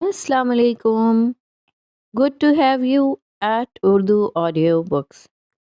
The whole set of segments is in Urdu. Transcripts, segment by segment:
Assalamu alaikum. Good to have you at Urdu Audio Books.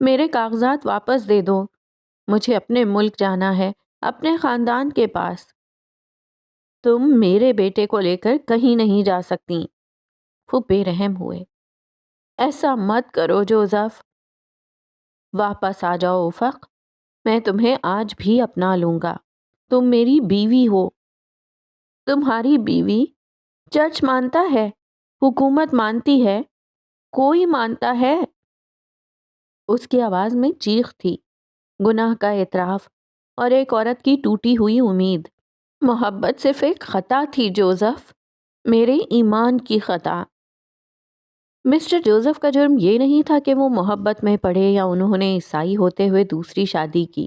میرے کاغذات واپس دے دو، مجھے اپنے ملک جانا ہے، اپنے خاندان کے پاس۔ تم میرے بیٹے کو لے کر کہیں نہیں جا سکتی۔ وہ بے رحم ہوئے۔ ایسا مت کرو جوزف، واپس آ جاؤ افق، میں تمہیں آج بھی اپنا لوں گا، تم میری بیوی ہو۔ تمہاری بیوی؟ چرچ مانتا ہے، حکومت مانتی ہے، کوئی مانتا ہے؟ اس کی آواز میں چیخ تھی، گناہ کا اعتراف اور ایک عورت کی ٹوٹی ہوئی امید۔ محبت صرف ایک خطا تھی جوزف، میرے ایمان کی خطا۔ مسٹر جوزف کا جرم یہ نہیں تھا کہ وہ محبت میں پڑے یا انہوں نے عیسائی ہوتے ہوئے دوسری شادی کی،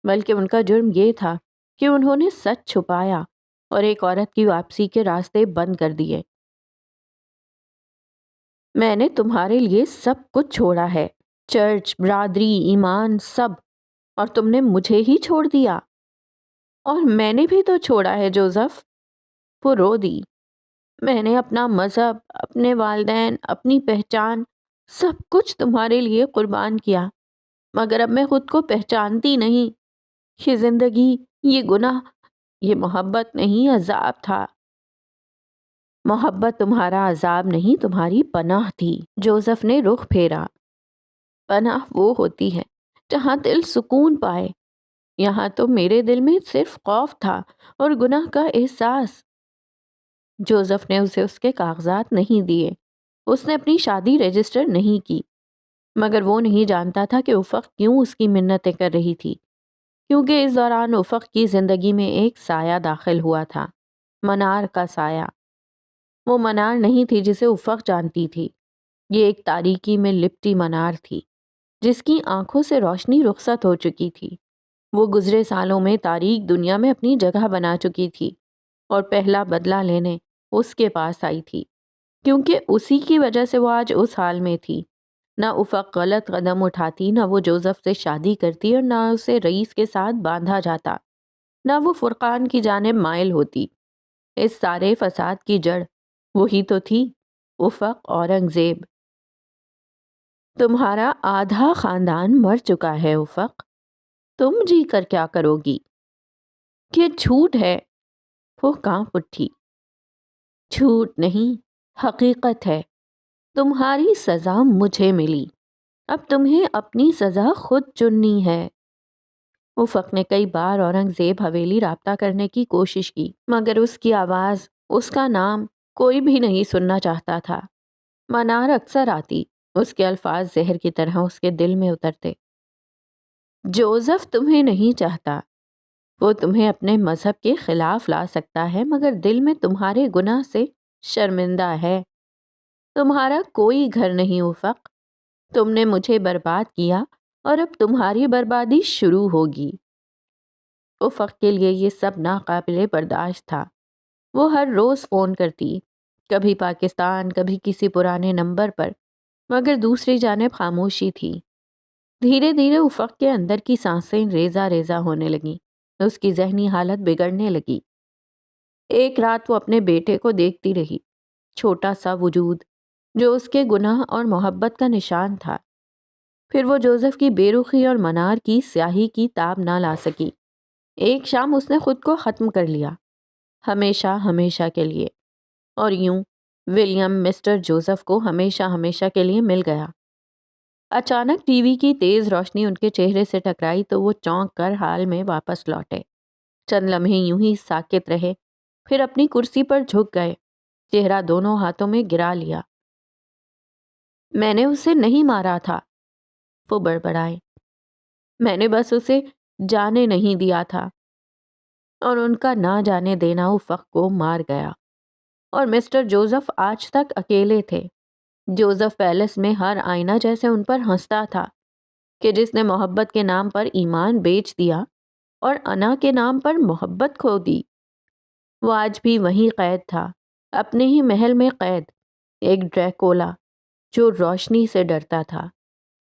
بلکہ ان کا جرم یہ تھا کہ انہوں نے سچ چھپایا اور ایک عورت کی واپسی کے راستے بند کر دیے۔ میں نے تمہارے لیے سب کچھ چھوڑا ہے، چرچ، برادری، ایمان، سب، اور تم نے مجھے ہی چھوڑ دیا۔ اور میں نے بھی تو چھوڑا ہے جوزف، وہ رو دی۔ میں نے اپنا مذہب، اپنے والدین، اپنی پہچان، سب کچھ تمہارے لیے قربان کیا، مگر اب میں خود کو پہچانتی نہیں۔ یہ زندگی، یہ گناہ، یہ محبت نہیں، عذاب تھا۔ محبت تمہارا عذاب نہیں، تمہاری پناہ تھی۔ جوزف نے رخ پھیرا۔ پناہ وہ ہوتی ہے جہاں دل سکون پائے، یہاں تو میرے دل میں صرف خوف تھا اور گناہ کا احساس۔ جوزف نے اسے اس کے کاغذات نہیں دیے، اس نے اپنی شادی رجسٹر نہیں کی، مگر وہ نہیں جانتا تھا کہ افق کیوں اس کی منتیں کر رہی تھی، کیونکہ اس دوران افق کی زندگی میں ایک سایہ داخل ہوا تھا، منار کا سایہ۔ وہ منار نہیں تھی جسے افق جانتی تھی، یہ ایک تاریکی میں لپٹی منار تھی جس کی آنکھوں سے روشنی رخصت ہو چکی تھی۔ وہ گزرے سالوں میں تاریک دنیا میں اپنی جگہ بنا چکی تھی اور پہلا بدلہ لینے اس کے پاس آئی تھی، کیونکہ اسی کی وجہ سے وہ آج اس حال میں تھی۔ نہ افق غلط قدم اٹھاتی، نہ وہ جوزف سے شادی کرتی اور نہ اسے رئیس کے ساتھ باندھا جاتا، نہ وہ فرقان کی جانب مائل ہوتی۔ اس سارے فساد کی جڑ وہی تو تھی، افق اورنگزیب۔ تمہارا آدھا خاندان مر چکا ہے افق، تم جی کر کیا کرو گی؟ یہ جھوٹ ہے، وہ کانپ اٹھی۔ جھوٹ نہیں، حقیقت ہے، تمہاری سزا مجھے ملی، اب تمہیں اپنی سزا خود چننی ہے۔ افق نے کئی بار اورنگزیب حویلی رابطہ کرنے کی کوشش کی، مگر اس کی آواز، اس کا نام کوئی بھی نہیں سننا چاہتا تھا۔ منار اکثر آتی، اس کے الفاظ زہر کی طرح اس کے دل میں اترتے۔ جوزف تمہیں نہیں چاہتا، وہ تمہیں اپنے مذہب کے خلاف لا سکتا ہے، مگر دل میں تمہارے گناہ سے شرمندہ ہے۔ تمہارا کوئی گھر نہیں افق، تم نے مجھے برباد کیا اور اب تمہاری بربادی شروع ہوگی۔ افق کے لیے یہ سب ناقابل برداشت تھا۔ وہ ہر روز فون کرتی، کبھی پاکستان، کبھی کسی پرانے نمبر پر، مگر دوسری جانب خاموشی تھی۔ دھیرے دھیرے افق کے اندر کی سانسیں ریزہ ریزہ ہونے لگیں، اس کی ذہنی حالت بگڑنے لگی۔ ایک رات وہ اپنے بیٹے کو دیکھتی رہی، چھوٹا سا وجود جو اس کے گناہ اور محبت کا نشان تھا۔ پھر وہ جوزف کی بے رخی اور منار کی سیاہی کی تاب نہ لا سکی۔ ایک شام اس نے خود کو ختم کر لیا، ہمیشہ ہمیشہ کے لیے، اور یوں ولیم مسٹر جوزف کو ہمیشہ ہمیشہ کے لیے مل گیا۔ اچانک ٹی وی کی تیز روشنی ان کے چہرے سے ٹکرائی تو وہ چونک کر حال میں واپس لوٹے۔ چند لمحے یوں ہی ساکت رہے، پھر اپنی کرسی پر جھک گئے، چہرہ دونوں ہاتھوں میں گرا لیا۔ میں نے اسے نہیں مارا تھا، وہ بڑبڑائے، میں نے بس اسے جانے نہیں دیا تھا، اور ان کا نہ جانے دینا افق کو مار گیا۔ اور مسٹر جوزف آج تک اکیلے تھے۔ جوزف پیلس میں ہر آئینہ جیسے ان پر ہنستا تھا کہ جس نے محبت کے نام پر ایمان بیچ دیا اور انا کے نام پر محبت کھو دی۔ وہ آج بھی وہیں قید تھا، اپنے ہی محل میں قید، ایک ڈریکولا جو روشنی سے ڈرتا تھا،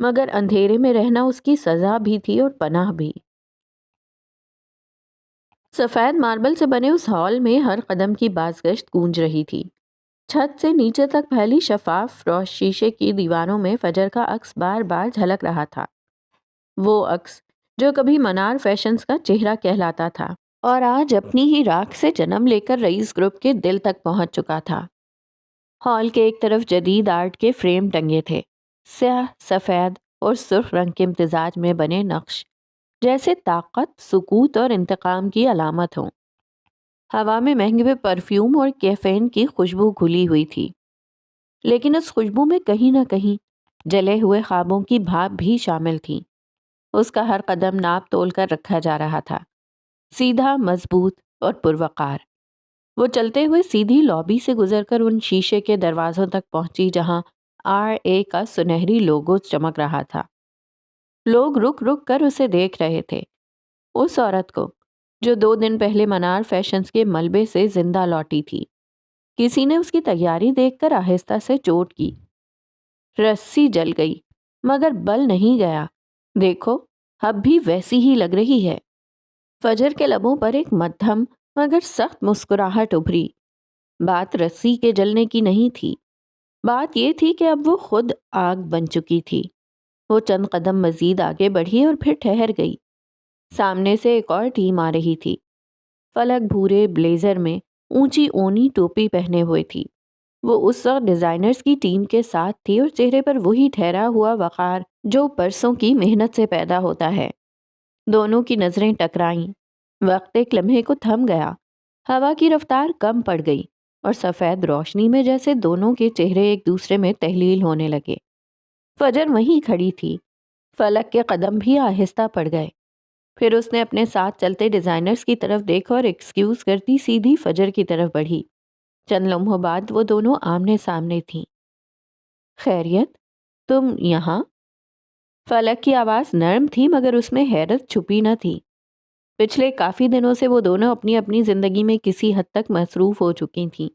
مگر اندھیرے میں رہنا اس کی سزا بھی تھی اور پناہ بھی۔ سفید ماربل سے بنے اس ہال میں ہر قدم کی بازگشت گونج رہی تھی۔ چھت سے نیچے تک پھیلی شفاف روش شیشے کی دیواروں میں فجر کا عکس بار بار جھلک رہا تھا۔ وہ عکس جو کبھی منار فیشنز کا چہرہ کہلاتا تھا اور آج اپنی ہی راکھ سے جنم لے کر رئیس گروپ کے دل تک پہنچ چکا تھا۔ ہال کے ایک طرف جدید آرٹ کے فریم ٹنگے تھے، سیاہ، سفید اور سرخ رنگ کے امتزاج میں بنے نقش جیسے طاقت، سکوت اور انتقام کی علامت ہوں۔ ہوا میں مہنگے پرفیوم اور کیفین کی خوشبو گھلی ہوئی تھی، لیکن اس خوشبو میں کہیں نہ کہیں جلے ہوئے خوابوں کی بھاپ بھی شامل تھی۔ اس کا ہر قدم ناپ تول کر رکھا جا رہا تھا، سیدھا، مضبوط اور پروقار۔ وہ چلتے ہوئے سیدھی لابی سے گزر کر ان شیشے کے دروازوں تک پہنچی جہاں RA کا سنہری لوگو چمک رہا تھا۔ لوگ رک رک کر اسے دیکھ رہے تھے، اس عورت کو جو 2 دن پہلے منار فیشنز کے ملبے سے زندہ لوٹی تھی۔ کسی نے اس کی تیاری دیکھ کر آہستہ سے چوٹ کی۔ رسی جل گئی مگر بل نہیں گیا، دیکھو اب بھی ویسی ہی لگ رہی ہے۔ فجر کے لبوں پر ایک مدھم مگر سخت مسکراہٹ ابھری۔ بات رسی کے جلنے کی نہیں تھی، بات یہ تھی کہ اب وہ خود آگ بن چکی تھی۔ وہ چند قدم مزید آگے بڑھی اور پھر ٹھہر گئی۔ سامنے سے ایک اور ٹیم آ رہی تھی۔ فلک بھورے بلیزر میں اونچی اونی ٹوپی پہنے ہوئے تھی۔ وہ اس وقت ڈیزائنرز کی ٹیم کے ساتھ تھی اور چہرے پر وہی ٹھہرا ہوا وقار جو برسوں کی محنت سے پیدا ہوتا ہے۔ دونوں کی نظریں ٹکرائیں۔ وقت ایک لمحے کو تھم گیا، ہوا کی رفتار کم پڑ گئی اور سفید روشنی میں جیسے دونوں کے چہرے ایک دوسرے میں تحلیل ہونے لگے۔ فجر وہیں کھڑی تھی، فلک کے قدم بھی آہستہ پڑ گئے۔ پھر اس نے اپنے ساتھ چلتے ڈیزائنرز کی طرف دیکھا اور ایکسکیوز کرتی سیدھی فجر کی طرف بڑھی۔ چند لمحوں بعد وہ دونوں آمنے سامنے تھیں۔ خیریت، تم یہاں؟ فلک کی آواز نرم تھی مگر اس میں حیرت چھپی نہ تھی۔ پچھلے کافی دنوں سے وہ دونوں اپنی اپنی زندگی میں کسی حد تک مصروف ہو چکی تھیں،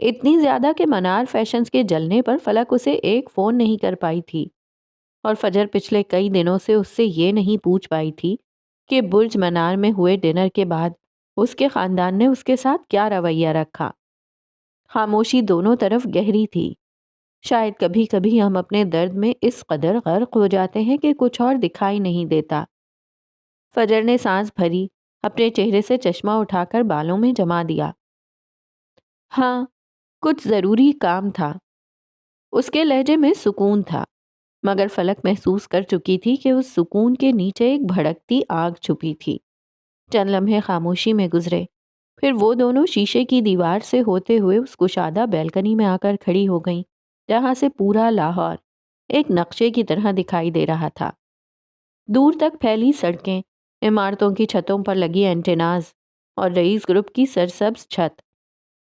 اتنی زیادہ کہ منار فیشنز کے جلنے پر فلک اسے ایک فون نہیں کر پائی تھی، اور فجر پچھلے کئی دنوں سے اس سے یہ نہیں پوچھ پائی تھی کہ برج منار میں ہوئے ڈنر کے بعد اس کے خاندان نے اس کے ساتھ کیا رویہ رکھا۔ خاموشی دونوں طرف گہری تھی۔ شاید کبھی کبھی ہم اپنے درد میں اس قدر غرق ہو جاتے ہیں کہ کچھ اور دکھائی نہیں دیتا۔ فجر نے سانس بھری، اپنے چہرے سے چشمہ اٹھا کر بالوں میں جما دیا۔ ہاں، کچھ ضروری کام تھا۔ اس کے لہجے میں سکون تھا، مگر فلک محسوس کر چکی تھی کہ اس سکون کے نیچے ایک بھڑکتی آگ چھپی تھی۔ چند لمحے خاموشی میں گزرے، پھر وہ دونوں شیشے کی دیوار سے ہوتے ہوئے اس کشادہ بیلکنی میں آ کر کھڑی ہو گئیں جہاں سے پورا لاہور ایک نقشے کی طرح دکھائی دے رہا تھا۔ دور تک پھیلی سڑکیں، عمارتوں کی چھتوں پر لگی اینٹیناز اور رئیس گروپ کی سرسبز چھت،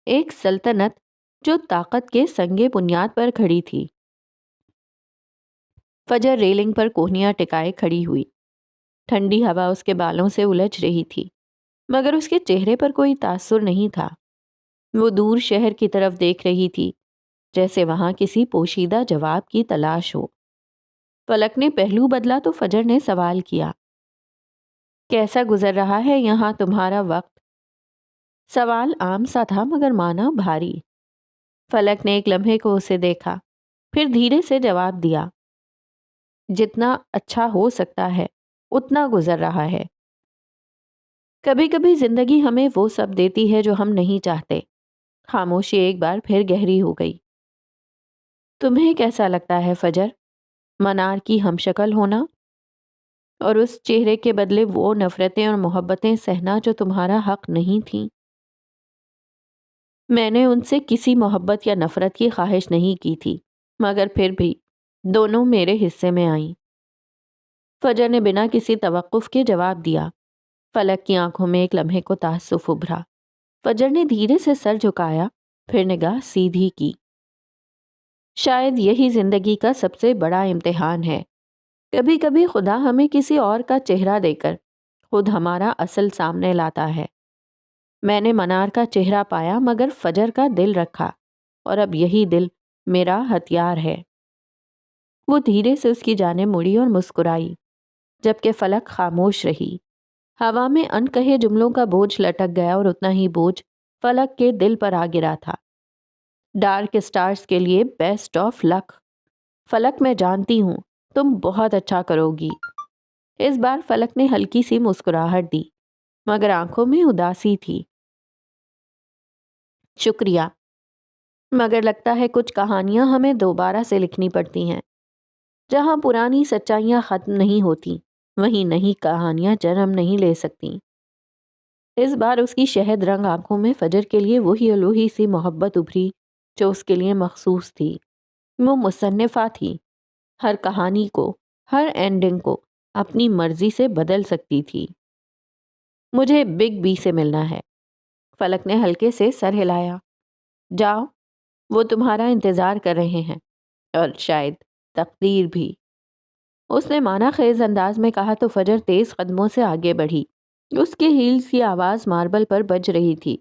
ایک سلطنت جو طاقت کے سنگے بنیاد پر کھڑی تھی۔ فجر ریلنگ پر کوہنیاں ٹکائے کھڑی ہوئی، ٹھنڈی ہوا اس کے بالوں سے الجھ رہی تھی، مگر اس کے چہرے پر کوئی تاثر نہیں تھا۔ وہ دور شہر کی طرف دیکھ رہی تھی، جیسے وہاں کسی پوشیدہ جواب کی تلاش ہو۔ فلک نے پہلو بدلا تو فجر نے سوال کیا، کیسا گزر رہا ہے یہاں تمہارا وقت؟ سوال عام سا تھا مگر معنی بھاری۔ فلک نے ایک لمحے کو اسے دیکھا، پھر دھیرے سے جواب دیا، جتنا اچھا ہو سکتا ہے اتنا گزر رہا ہے۔ کبھی کبھی زندگی ہمیں وہ سب دیتی ہے جو ہم نہیں چاہتے۔ خاموشی ایک بار پھر گہری ہو گئی۔ تمہیں کیسا لگتا ہے فجر، منار کی ہم شکل ہونا اور اس چہرے کے بدلے وہ نفرتیں اور محبتیں سہنا جو تمہارا حق نہیں تھیں؟ میں نے ان سے کسی محبت یا نفرت کی خواہش نہیں کی تھی، مگر پھر بھی دونوں میرے حصے میں آئیں۔ فجر نے بنا کسی توقف کے جواب دیا۔ فلک کی آنکھوں میں ایک لمحے کو تعسف ابھرا۔ فجر نے دھیرے سے سر جھکایا، پھر نگاہ سیدھی کی۔ شاید یہی زندگی کا سب سے بڑا امتحان ہے۔ کبھی کبھی خدا ہمیں کسی اور کا چہرہ دے کر خود ہمارا اصل سامنے لاتا ہے۔ میں نے منار کا چہرہ پایا مگر فجر کا دل رکھا، اور اب یہی دل میرا ہتھیار ہے۔ وہ دھیرے سے اس کی جانب مڑی اور مسکرائی، جبکہ فلک خاموش رہی۔ ہوا میں انکہے جملوں کا بوجھ لٹک گیا اور اتنا ہی بوجھ فلک کے دل پر آ گرا تھا۔ ڈارک سٹارز کے لیے بیسٹ آف لک۔ فلک، میں جانتی ہوں تم بہت اچھا کرو گی۔ اس بار فلک نے ہلکی سی مسکراہٹ دی مگر آنکھوں میں اداسی تھی۔ شکریہ، مگر لگتا ہے کچھ کہانیاں ہمیں دوبارہ سے لکھنی پڑتی ہیں۔ جہاں پرانی سچائیاں ختم نہیں ہوتی وہیں نئی کہانیاں جنم نہیں لے سکتی۔ اس بار اس کی شہد رنگ آنکھوں میں فجر کے لیے وہی الوہی سی محبت ابھری جو اس کے لیے مخصوص تھی۔ وہ مصنفہ تھی، ہر کہانی کو، ہر اینڈنگ کو اپنی مرضی سے بدل سکتی تھی۔ مجھے بگ بی سے ملنا ہے، فلک نے ہلکے سے سر ہلایا۔ جاؤ، وہ تمہارا انتظار کر رہے ہیں، اور شاید تقدیر بھی۔ اس نے معنی خیز انداز میں کہا تو فجر تیز قدموں سے آگے بڑھی۔ اس کے ہیلز کی آواز ماربل پر بج رہی تھی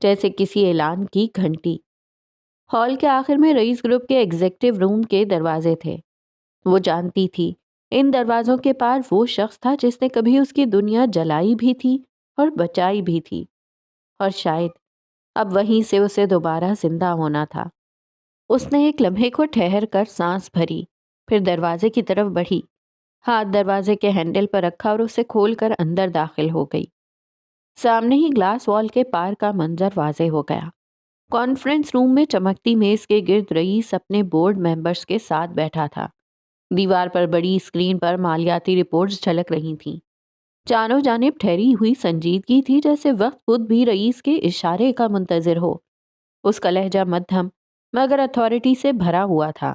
جیسے کسی اعلان کی گھنٹی۔ ہال کے آخر میں رئیس گروپ کے ایگزیکٹو روم کے دروازے تھے۔ وہ جانتی تھی ان دروازوں کے پار وہ شخص تھا جس نے کبھی اس کی دنیا جلائی بھی تھی اور بچائی بھی تھی، اور شاید اب وہیں سے اسے دوبارہ زندہ ہونا تھا۔ اس نے ایک لمحے کو ٹھہر کر سانس بھری، پھر دروازے کی طرف بڑھی، ہاتھ دروازے کے ہینڈل پر رکھا اور اسے کھول کر اندر داخل ہو گئی۔ سامنے ہی گلاس وال کے پار کا منظر واضح ہو گیا۔ کانفرنس روم میں چمکتی میز کے گرد رئیس اپنے بورڈ ممبرز کے ساتھ بیٹھا تھا۔ دیوار پر بڑی اسکرین پر مالیاتی رپورٹس جھلک رہی تھیں۔ چاروں جانب ٹھہری ہوئی سنجیدگی تھی جیسے وقت خود بھی رئیس کے اشارے کا منتظر ہو۔ اس کا لہجہ مدھم مگر اتھارٹی سے بھرا ہوا تھا۔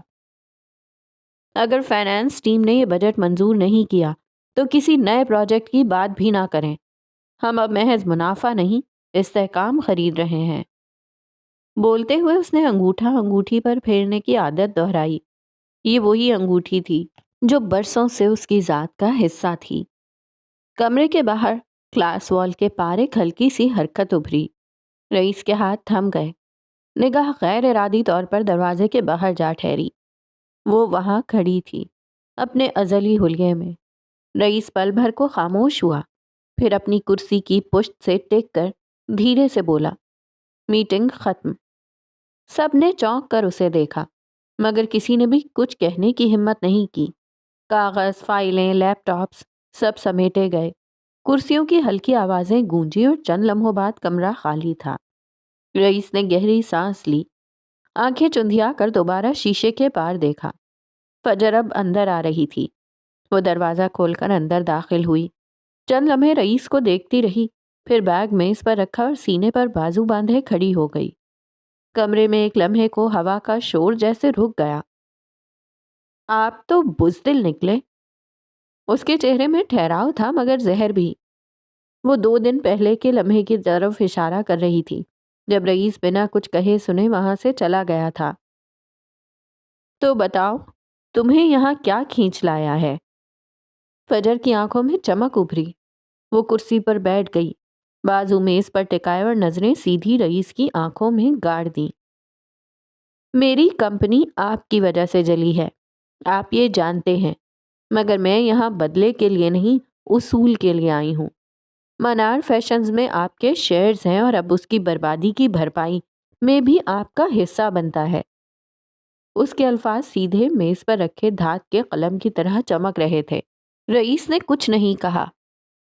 اگر فائنانس ٹیم نے یہ بجٹ منظور نہیں کیا تو کسی نئے پروجیکٹ کی بات بھی نہ کریں۔ ہم اب محض منافع نہیں، استحکام خرید رہے ہیں۔ بولتے ہوئے اس نے انگوٹھا انگوٹھی پر پھیرنے کی عادت دہرائی۔ یہ وہی انگوٹھی تھی جو برسوں سے اس کی ذات کا حصہ تھی۔ کمرے کے باہر کلاس وال کے پار ایک ہلکی سی حرکت ابھری۔ رئیس کے ہاتھ تھم گئے، نگاہ غیر ارادی طور پر دروازے کے باہر جا ٹھہری۔ وہ وہاں کھڑی تھی اپنے ازلی حلیے میں۔ رئیس پل بھر کو خاموش ہوا، پھر اپنی کرسی کی پشت سے ٹیک کر دھیرے سے بولا، میٹنگ ختم۔ سب نے چونک کر اسے دیکھا مگر کسی نے بھی کچھ کہنے کی ہمت نہیں کی۔ کاغذ، فائلیں، لیپ ٹاپس سب سمیٹے گئے۔ کرسیوں کی ہلکی آوازیں گونجی اور چند لمحوں بعد کمرہ خالی تھا۔ رئیس نے گہری سانس لی، آنکھیں چندھیا کر دوبارہ شیشے کے پار دیکھا۔ فجر اب اندر آ رہی تھی۔ وہ دروازہ کھول کر اندر داخل ہوئی، چند لمحے رئیس کو دیکھتی رہی، پھر بیگ میز پر رکھا اور سینے پر بازو باندھے کھڑی ہو گئی۔ کمرے میں ایک لمحے کو ہوا کا شور جیسے رک گیا۔ آپ تو بزدل نکلے۔ اس کے چہرے میں ٹھہراؤ تھا مگر زہر بھی۔ وہ 2 دن پہلے کے لمحے کی طرف اشارہ کر رہی تھی جب رئیس بنا کچھ کہے سنے وہاں سے چلا گیا تھا۔ تو بتاؤ تمہیں یہاں کیا کھینچ لایا ہے؟ فجر کی آنکھوں میں چمک ابھری۔ وہ کرسی پر بیٹھ گئی، بازو میز پر ٹکائے اور نظریں سیدھی رئیس کی آنکھوں میں گاڑ دیں۔ میری کمپنی آپ کی وجہ سے جلی ہے، آپ یہ جانتے ہیں، مگر میں یہاں بدلے کے لیے نہیں، اصول کے لیے آئی ہوں۔ منار فیشنز میں آپ کے شیئرز ہیں اور اب اس کی بربادی کی بھرپائی میں بھی آپ کا حصہ بنتا ہے۔ اس کے الفاظ سیدھے میز پر رکھے دھات کے قلم کی طرح چمک رہے تھے۔ رئیس نے کچھ نہیں کہا،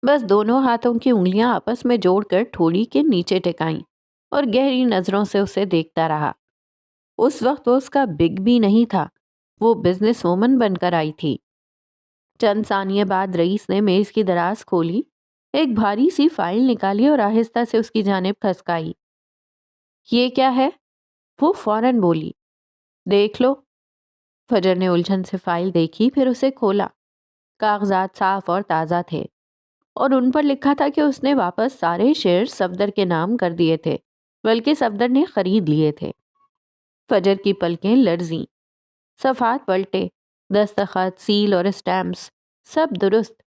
بس دونوں ہاتھوں کی انگلیاں آپس میں جوڑ کر ٹھوڑی کے نیچے ٹکائیں اور گہری نظروں سے اسے دیکھتا رہا۔ اس وقت وہ اس کا بگ بھی نہیں تھا، وہ بزنس وومن بن کر آئی تھی۔ چند ثانیے بعد رئیس نے میز کی دراز کھولی، ایک بھاری سی فائل نکالی اور آہستہ سے اس کی جانب کھسکائی۔ یہ کیا ہے؟ وہ فوراً بولی۔ دیکھ لو۔ فجر نے الجھن سے فائل دیکھی، پھر اسے کھولا۔ کاغذات صاف اور تازہ تھے اور ان پر لکھا تھا کہ اس نے واپس سارے شیئر صفدر کے نام کر دیے تھے، بلکہ صفدر نے خرید لیے تھے۔ فجر کی پلکیں لرزیں، صفحات پلٹے، دستخط، سیل اور اسٹیمپس سب درست۔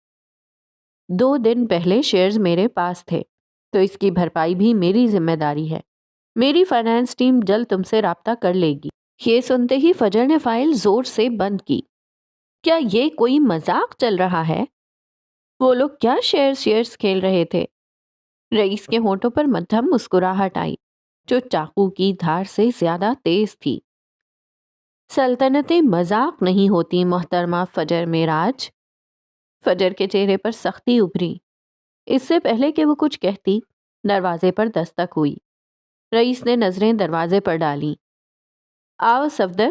2 دن پہلے شیئرز میرے پاس تھے تو اس کی بھرپائی بھی میری ذمہ داری ہے۔ میری فائنانس ٹیم جلد تم سے رابطہ کر لے گی۔ یہ سنتے ہی فجر نے فائل زور سے بند کی۔ کیا یہ کوئی مذاق چل رہا ہے؟ وہ لوگ کیا شیئرز کھیل رہے تھے؟ رئیس کے ہونٹوں پر مدھم مسکراہٹ آئی جو چاقو کی دھار سے زیادہ تیز تھی۔ سلطنتیں مذاق نہیں ہوتی محترمہ فجر معراج۔ فجر کے چہرے پر سختی ابھری۔ اس سے پہلے کہ وہ کچھ کہتی، دروازے پر دستک ہوئی۔ رئیس نے نظریں دروازے پر ڈالیں۔ آؤ صفدر۔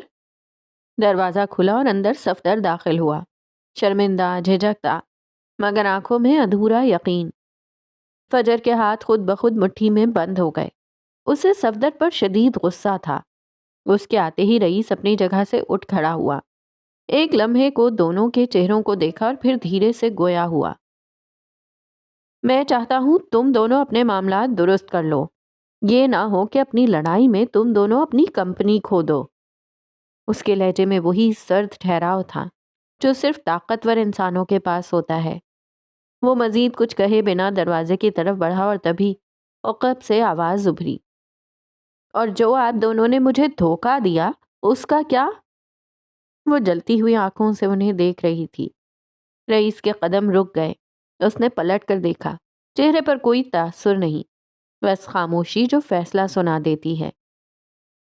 دروازہ کھلا اور اندر صفدر داخل ہوا، شرمندہ، جھجکتا، مگر آنکھوں میں ادھورا یقین۔ فجر کے ہاتھ خود بخود مٹھی میں بند ہو گئے۔ اسے صفدر پر شدید غصہ تھا۔ اس کے آتے ہی رئیس اپنی جگہ سے اٹھ کھڑا ہوا، ایک لمحے کو دونوں کے چہروں کو دیکھا اور پھر دھیرے سے گویا ہوا۔ میں چاہتا ہوں تم دونوں اپنے معاملات درست کر لو، یہ نہ ہو کہ اپنی لڑائی میں تم دونوں اپنی کمپنی کھو دو۔ اس کے لہجے میں وہی سرد ٹھہراؤ تھا جو صرف طاقتور انسانوں کے پاس ہوتا ہے۔ وہ مزید کچھ کہے بنا دروازے کی طرف بڑھا اور تبھی عقب سے آواز ابھری، اور جو آپ دونوں نے مجھے دھوکہ دیا اس کا کیا؟ وہ جلتی ہوئی آنکھوں سے انہیں دیکھ رہی تھی۔ رئیس کے قدم رک گئے۔ اس نے پلٹ کر دیکھا، چہرے پر کوئی تاثر نہیں، بس خاموشی جو فیصلہ سنا دیتی ہے۔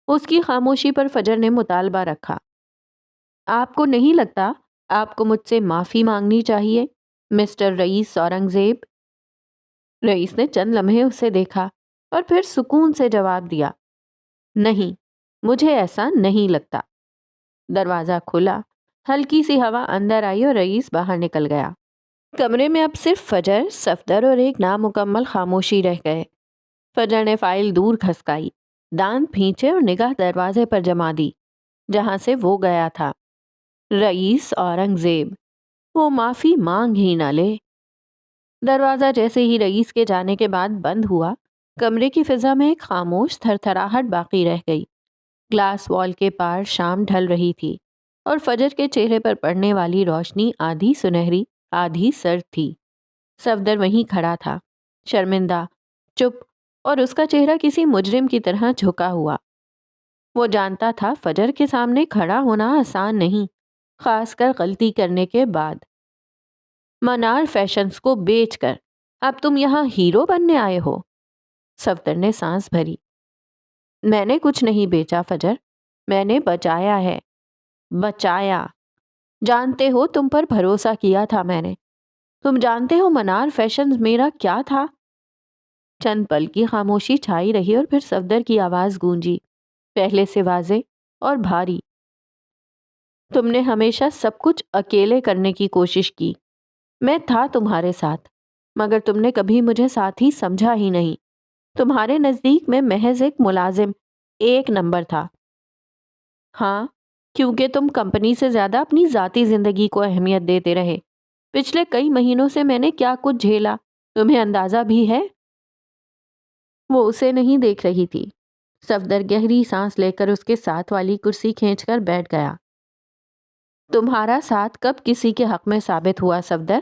اس کی خاموشی پر فجر نے مطالبہ رکھا، آپ کو نہیں لگتا آپ کو مجھ سے معافی مانگنی چاہیے مسٹر رئیس اورنگزیب؟ رئیس نے چند لمحے اسے دیکھا اور پھر سکون سے جواب دیا، نہیں، مجھے ایسا نہیں لگتا۔ دروازہ کھلا، ہلکی سی ہوا اندر آئی اور رئیس باہر نکل گیا۔ کمرے میں اب صرف فجر، صفدر اور ایک نامکمل خاموشی رہ گئے۔ فجر نے فائل دور کھسکائی، دانت بھینچے اور نگاہ دروازے پر جما دی جہاں سے وہ گیا تھا۔ رئیس اورنگزیب، وہ معافی مانگ ہی نہ لے۔ دروازہ جیسے ہی رئیس کے جانے کے بعد بند ہوا، کمرے کی فضا میں ایک خاموش تھرتھراہٹ باقی رہ گئی۔ گلاس وال کے پار شام ڈھل رہی تھی اور فجر کے چہرے پر پڑنے والی روشنی آدھی سنہری آدھی سرد تھی۔ صفدر وہیں کھڑا تھا، شرمندہ، چپ، اور اس کا چہرہ کسی مجرم کی طرح جھکا ہوا۔ وہ جانتا تھا فجر کے سامنے کھڑا ہونا آسان نہیں، خاص کر غلطی کرنے کے بعد۔ منار فیشنز کو بیچ کر اب تم یہاں ہیرو بننے آئے ہو؟ صفدر نے سانس بھری۔ میں نے کچھ نہیں بیچا فجر، میں نے بچایا ہے، بچایا۔ جانتے ہو تم پر بھروسہ کیا تھا میں نے، تم جانتے ہو منار فیشنز میرا کیا تھا؟ چند پل کی خاموشی چھائی رہی اور پھر صفدر کی آواز گونجی، پہلے سے واضح اور بھاری، تم نے ہمیشہ سب کچھ اکیلے کرنے کی کوشش کی۔ میں تھا تمہارے ساتھ، مگر تم نے کبھی مجھے ساتھی سمجھا ہی نہیں۔ تمہارے نزدیک میں محض ایک ملازم، ایک نمبر تھا۔ ہاں، کیونکہ تم کمپنی سے زیادہ اپنی ذاتی زندگی کو اہمیت دیتے رہے۔ پچھلے کئی مہینوں سے میں نے کیا کچھ جھیلا، تمہیں اندازہ بھی ہے؟ وہ اسے نہیں دیکھ رہی تھی۔ صفدر گہری سانس لے کر اس کے ساتھ والی کرسی کھینچ کر بیٹھ گیا۔ تمہارا ساتھ کب کسی کے حق میں ثابت ہوا صفدر؟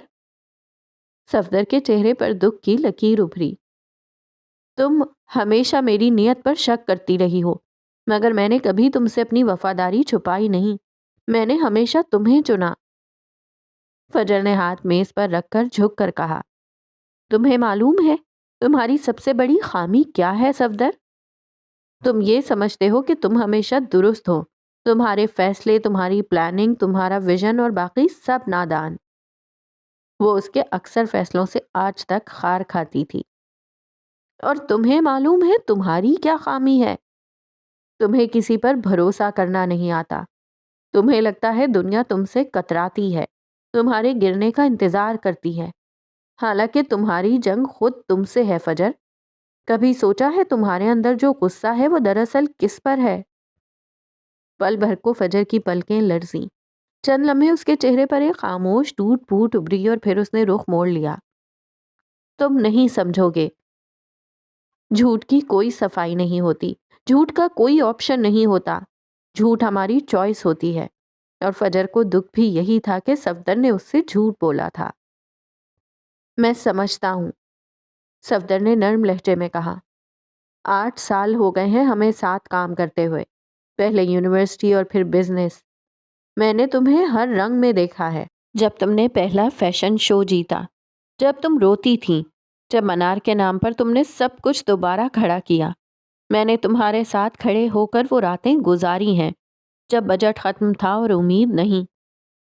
صفدر کے چہرے پر دکھ کی لکیر ابھری۔ تم ہمیشہ میری نیت پر شک کرتی رہی ہو، مگر میں نے کبھی تم سے اپنی وفاداری چھپائی نہیں، میں نے ہمیشہ تمہیں چنا۔ فجر نے ہاتھ میز پر رکھ کر جھک کر کہا، تمہیں معلوم ہے تمہاری سب سے بڑی خامی کیا ہے صفدر؟ تم یہ سمجھتے ہو کہ تم ہمیشہ درست ہو، تمہارے فیصلے، تمہاری پلاننگ، تمہارا ویژن اور باقی سب نادان۔ وہ اس کے اکثر فیصلوں سے آج تک خار کھاتی تھی۔ اور تمہیں معلوم ہے تمہاری کیا خامی ہے؟ تمہیں کسی پر بھروسہ کرنا نہیں آتا۔ تمہیں لگتا ہے دنیا تم سے کتراتی ہے، تمہارے گرنے کا انتظار کرتی ہے، حالانکہ تمہاری جنگ خود تم سے ہے فجر۔ کبھی سوچا ہے تمہارے اندر جو غصہ ہے وہ دراصل کس پر ہے؟ پل بھر کو فجر کی پلکیں لرزیں، چند لمحے اس کے چہرے پر ایک خاموش ٹوٹ پھوٹ ابھری اور پھر اس نے رخ موڑ لیا۔ تم نہیں سمجھو گے، جھوٹ کی کوئی صفائی نہیں ہوتی، جھوٹ کا کوئی آپشن نہیں ہوتا، جھوٹ ہماری چوائس ہوتی ہے۔ اور فجر کو دکھ بھی یہی تھا کہ صفدر نے اس سے جھوٹ بولا تھا۔ میں سمجھتا ہوں، صفدر نے نرم لہجے میں کہا، 8 سال ہو گئے ہیں ہمیں ساتھ کام کرتے ہوئے، پہلے یونیورسٹی اور پھر بزنس۔ میں نے تمہیں ہر رنگ میں دیکھا ہے، جب تم نے پہلا فیشن شو جیتا، جب تم روتی تھیں، جب منار کے نام پر تم نے سب کچھ دوبارہ کھڑا کیا۔ میں نے تمہارے ساتھ کھڑے ہو کر وہ راتیں گزاری ہیں جب بجٹ ختم تھا اور امید نہیں۔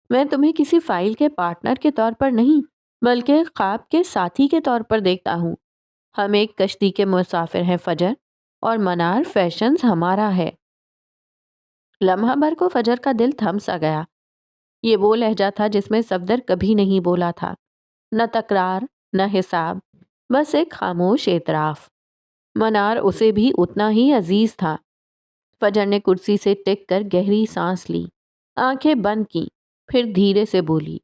میں تمہیں کسی فائل کے پارٹنر کے طور پر نہیں بلکہ خواب کے ساتھی کے طور پر دیکھتا ہوں۔ ہم ایک کشتی کے مسافر ہیں فجر، اور منار فیشنز ہمارا ہے۔ لمحہ بھر کو فجر کا دل تھم سا گیا۔ یہ وہ لہجہ تھا جس میں صفدر کبھی نہیں بولا تھا، نہ تکرار نہ حساب، بس ایک خاموش اعتراف۔ منار اسے بھی اتنا ہی عزیز تھا۔ فجر نے کرسی سے ٹک کر گہری سانس لی، آنکھیں بند کی، پھر دھیرے سے بولی،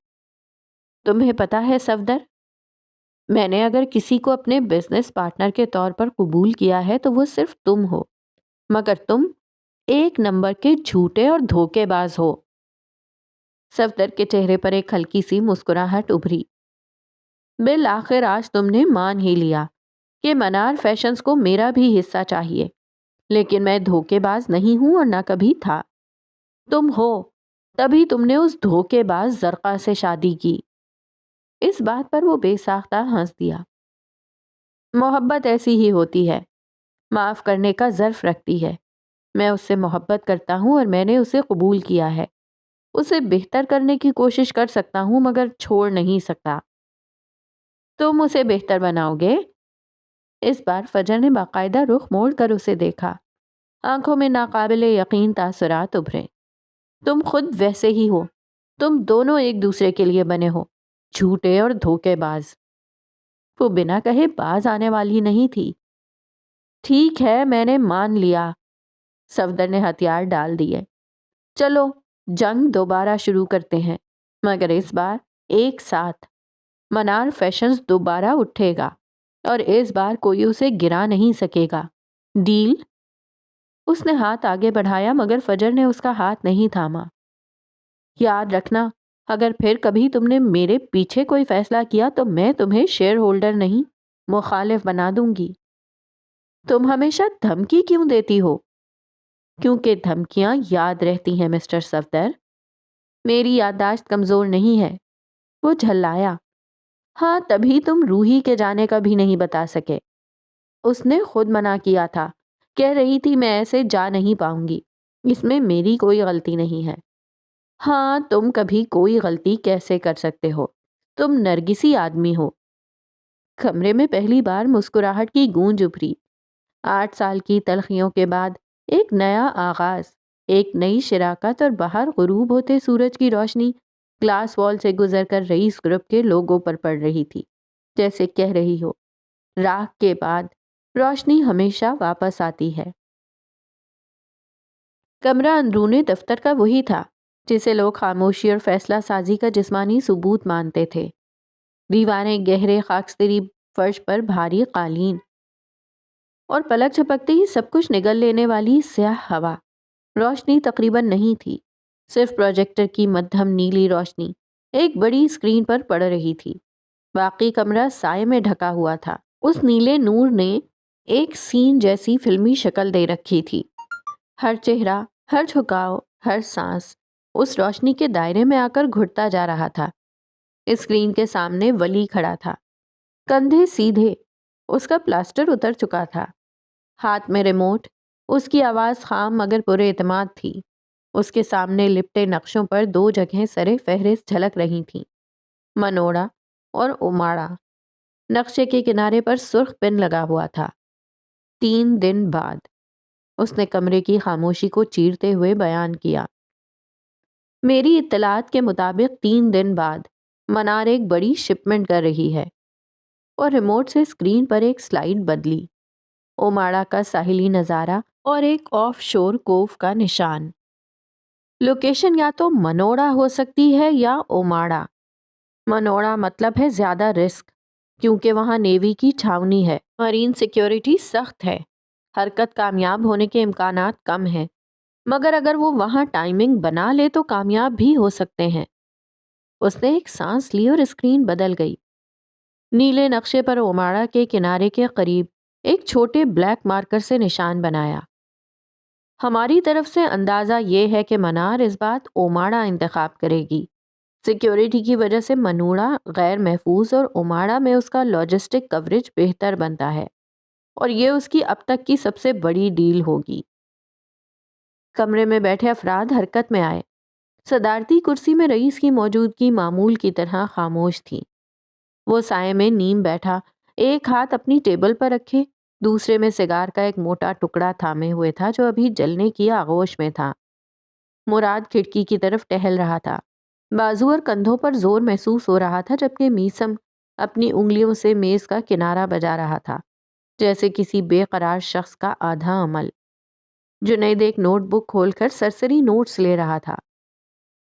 تمہیں پتا ہے صفدر، میں نے اگر کسی کو اپنے بزنس پارٹنر کے طور پر قبول کیا ہے تو وہ صرف تم ہو، مگر تم ایک نمبر کے جھوٹے اور دھوکے باز ہو۔ صفدر کے چہرے پر ایک ہلکی سی مسکراہٹ ابھری۔ بالآخر آج تم نے مان ہی لیا کہ منار فیشنز کو میرا بھی حصہ چاہیے، لیکن میں دھوکے باز نہیں ہوں اور نہ کبھی تھا۔ تم ہو، تبھی تم نے اس دھوکے باز زرقا سے شادی کی۔ اس بات پر وہ بے ساختہ ہنس دیا۔ محبت ایسی ہی ہوتی ہے، معاف کرنے کا ظرف رکھتی ہے۔ میں اس سے محبت کرتا ہوں اور میں نے اسے قبول کیا ہے۔ اسے بہتر کرنے کی کوشش کر سکتا ہوں مگر چھوڑ نہیں سکتا۔ تم اسے بہتر بناؤ گے؟ اس بار فجر نے باقاعدہ رخ موڑ کر اسے دیکھا، آنکھوں میں ناقابل یقین تاثرات ابھرے۔ تم خود ویسے ہی ہو، تم دونوں ایک دوسرے کے لیے بنے ہو، جھوٹے اور دھوکے باز۔ وہ بنا کہے باز آنے والی نہیں تھی۔ ٹھیک ہے، میں نے مان لیا۔ صفدر نے ہتھیار ڈال دیے۔ چلو جنگ دوبارہ شروع کرتے ہیں، مگر اس بار ایک ساتھ۔ منار فیشنز دوبارہ اٹھے گا اور اس بار کوئی اسے گرا نہیں سکے گا۔ ڈیل؟ اس نے ہاتھ آگے بڑھایا مگر فجر نے اس کا ہاتھ نہیں تھاما۔ یاد رکھنا، اگر پھر کبھی تم نے میرے پیچھے کوئی فیصلہ کیا تو میں تمہیں شیئر ہولڈر نہیں، مخالف بنا دوں گی۔ تم ہمیشہ دھمکی کیوں دیتی ہو؟ کیونکہ دھمکیاں یاد رہتی ہیں مسٹر صفدر۔ میری یادداشت کمزور نہیں ہے۔ وہ جھلایا۔ ہاں، تبھی تم روحی کے جانے کا بھی نہیں بتا سکے۔ اس نے خود منع کیا تھا، کہہ رہی تھی میں ایسے جا نہیں پاؤں گی، اس میں میری کوئی غلطی نہیں ہے۔ ہاں، تم کبھی کوئی غلطی کیسے کر سکتے ہو؟ تم نرگسی آدمی ہو۔ کمرے میں پہلی بار مسکراہٹ کی گونج ابھری۔ 8 سال کی تلخیوں کے بعد ایک نیا آغاز، ایک نئی شراکت، اور باہر غروب ہوتے سورج کی روشنی گلاس وال سے گزر کر رئیس گروپ کے لوگوں پر پڑ رہی تھی، جیسے کہہ رہی ہو، راکھ کے بعد روشنی ہمیشہ واپس آتی ہے۔ کمرہ اندرون دفتر کا وہی تھا جسے لوگ خاموشی اور فیصلہ سازی کا جسمانی ثبوت مانتے تھے۔ دیواریں گہرے خاکستری فرش پر بھاری قالین، اور پلک جھپکتے ہی سب کچھ نگل لینے والی سیاہ ہوا۔ روشنی تقریباً نہیں تھی، صرف پروجیکٹر کی مدھم نیلی روشنی ایک بڑی اسکرین پر پڑ رہی تھی۔ باقی کمرہ سائے میں ڈھکا ہوا تھا۔ اس نیلے نور نے ایک سین جیسی فلمی شکل دے رکھی تھی۔ ہر چہرہ، ہر جھکاؤ، ہر سانس اس روشنی کے دائرے میں آ کر گھٹتا جا رہا تھا۔ اسکرین کے سامنے ولی کھڑا تھا، کندھے سیدھے، اس کا پلاسٹر اتر چکا تھا، ہاتھ میں ریموٹ۔ اس کی آواز خام مگر پرے اعتماد تھی۔ اس کے سامنے لپٹے نقشوں پر 2 جگہیں سرِ فہرست جھلک رہی تھیں، منوڑا اور اوماڑا۔ نقشے کے کنارے پر سرخ پن لگا ہوا تھا۔ 3 دن بعد، اس نے کمرے کی خاموشی کو چیرتے ہوئے بیان کیا۔ میری اطلاعات کے مطابق 3 دن بعد منار ایک بڑی شپمنٹ کر رہی ہے، اور ریموٹ سے اسکرین پر ایک سلائیڈ بدلی۔ اوماڑا کا ساحلی نظارہ اور ایک آف شور کوف کا نشان۔ لوکیشن یا تو منوڑا ہو سکتی ہے یا اوماڑا۔ منوڑا مطلب ہے زیادہ رسک، کیونکہ وہاں نیوی کی چھاونی ہے، مرین سیکیورٹی سخت ہے، حرکت کامیاب ہونے کے امکانات کم ہیں، مگر اگر وہ وہاں ٹائمنگ بنا لے تو کامیاب بھی ہو سکتے ہیں۔ اس نے ایک سانس لی اور اسکرین بدل گئی۔ نیلے نقشے پر اوماڑا کے کنارے کے قریب ایک چھوٹے بلیک مارکر سے نشان بنایا۔ ہماری طرف سے اندازہ یہ ہے کہ منار اس بات اوماڑا انتخاب کرے گی۔ سیکیورٹی کی وجہ سے منوڑا غیر محفوظ اور اوماڑا میں اس کا لاجسٹک کوریج بہتر بنتا ہے، اور یہ اس کی اب تک کی سب سے بڑی ڈیل ہوگی۔ کمرے میں بیٹھے افراد حرکت میں آئے۔ صدارتی کرسی میں رئیس کی موجودگی معمول کی طرح خاموش تھی۔ وہ سائے میں نیم بیٹھا، ایک ہاتھ اپنی ٹیبل پر رکھے، دوسرے میں سگار کا ایک موٹا ٹکڑا تھامے ہوئے تھا جو ابھی جلنے کی آغوش میں تھا۔ مراد کھڑکی کی طرف ٹہل رہا تھا، بازو اور کندھوں پر زور محسوس ہو رہا تھا، جبکہ میسم اپنی انگلیوں سے میز کا کنارہ بجا رہا تھا، جیسے کسی بے قرار شخص کا آدھا عمل۔ جنید ایک نوٹ بک کھول کر سرسری نوٹس لے رہا تھا۔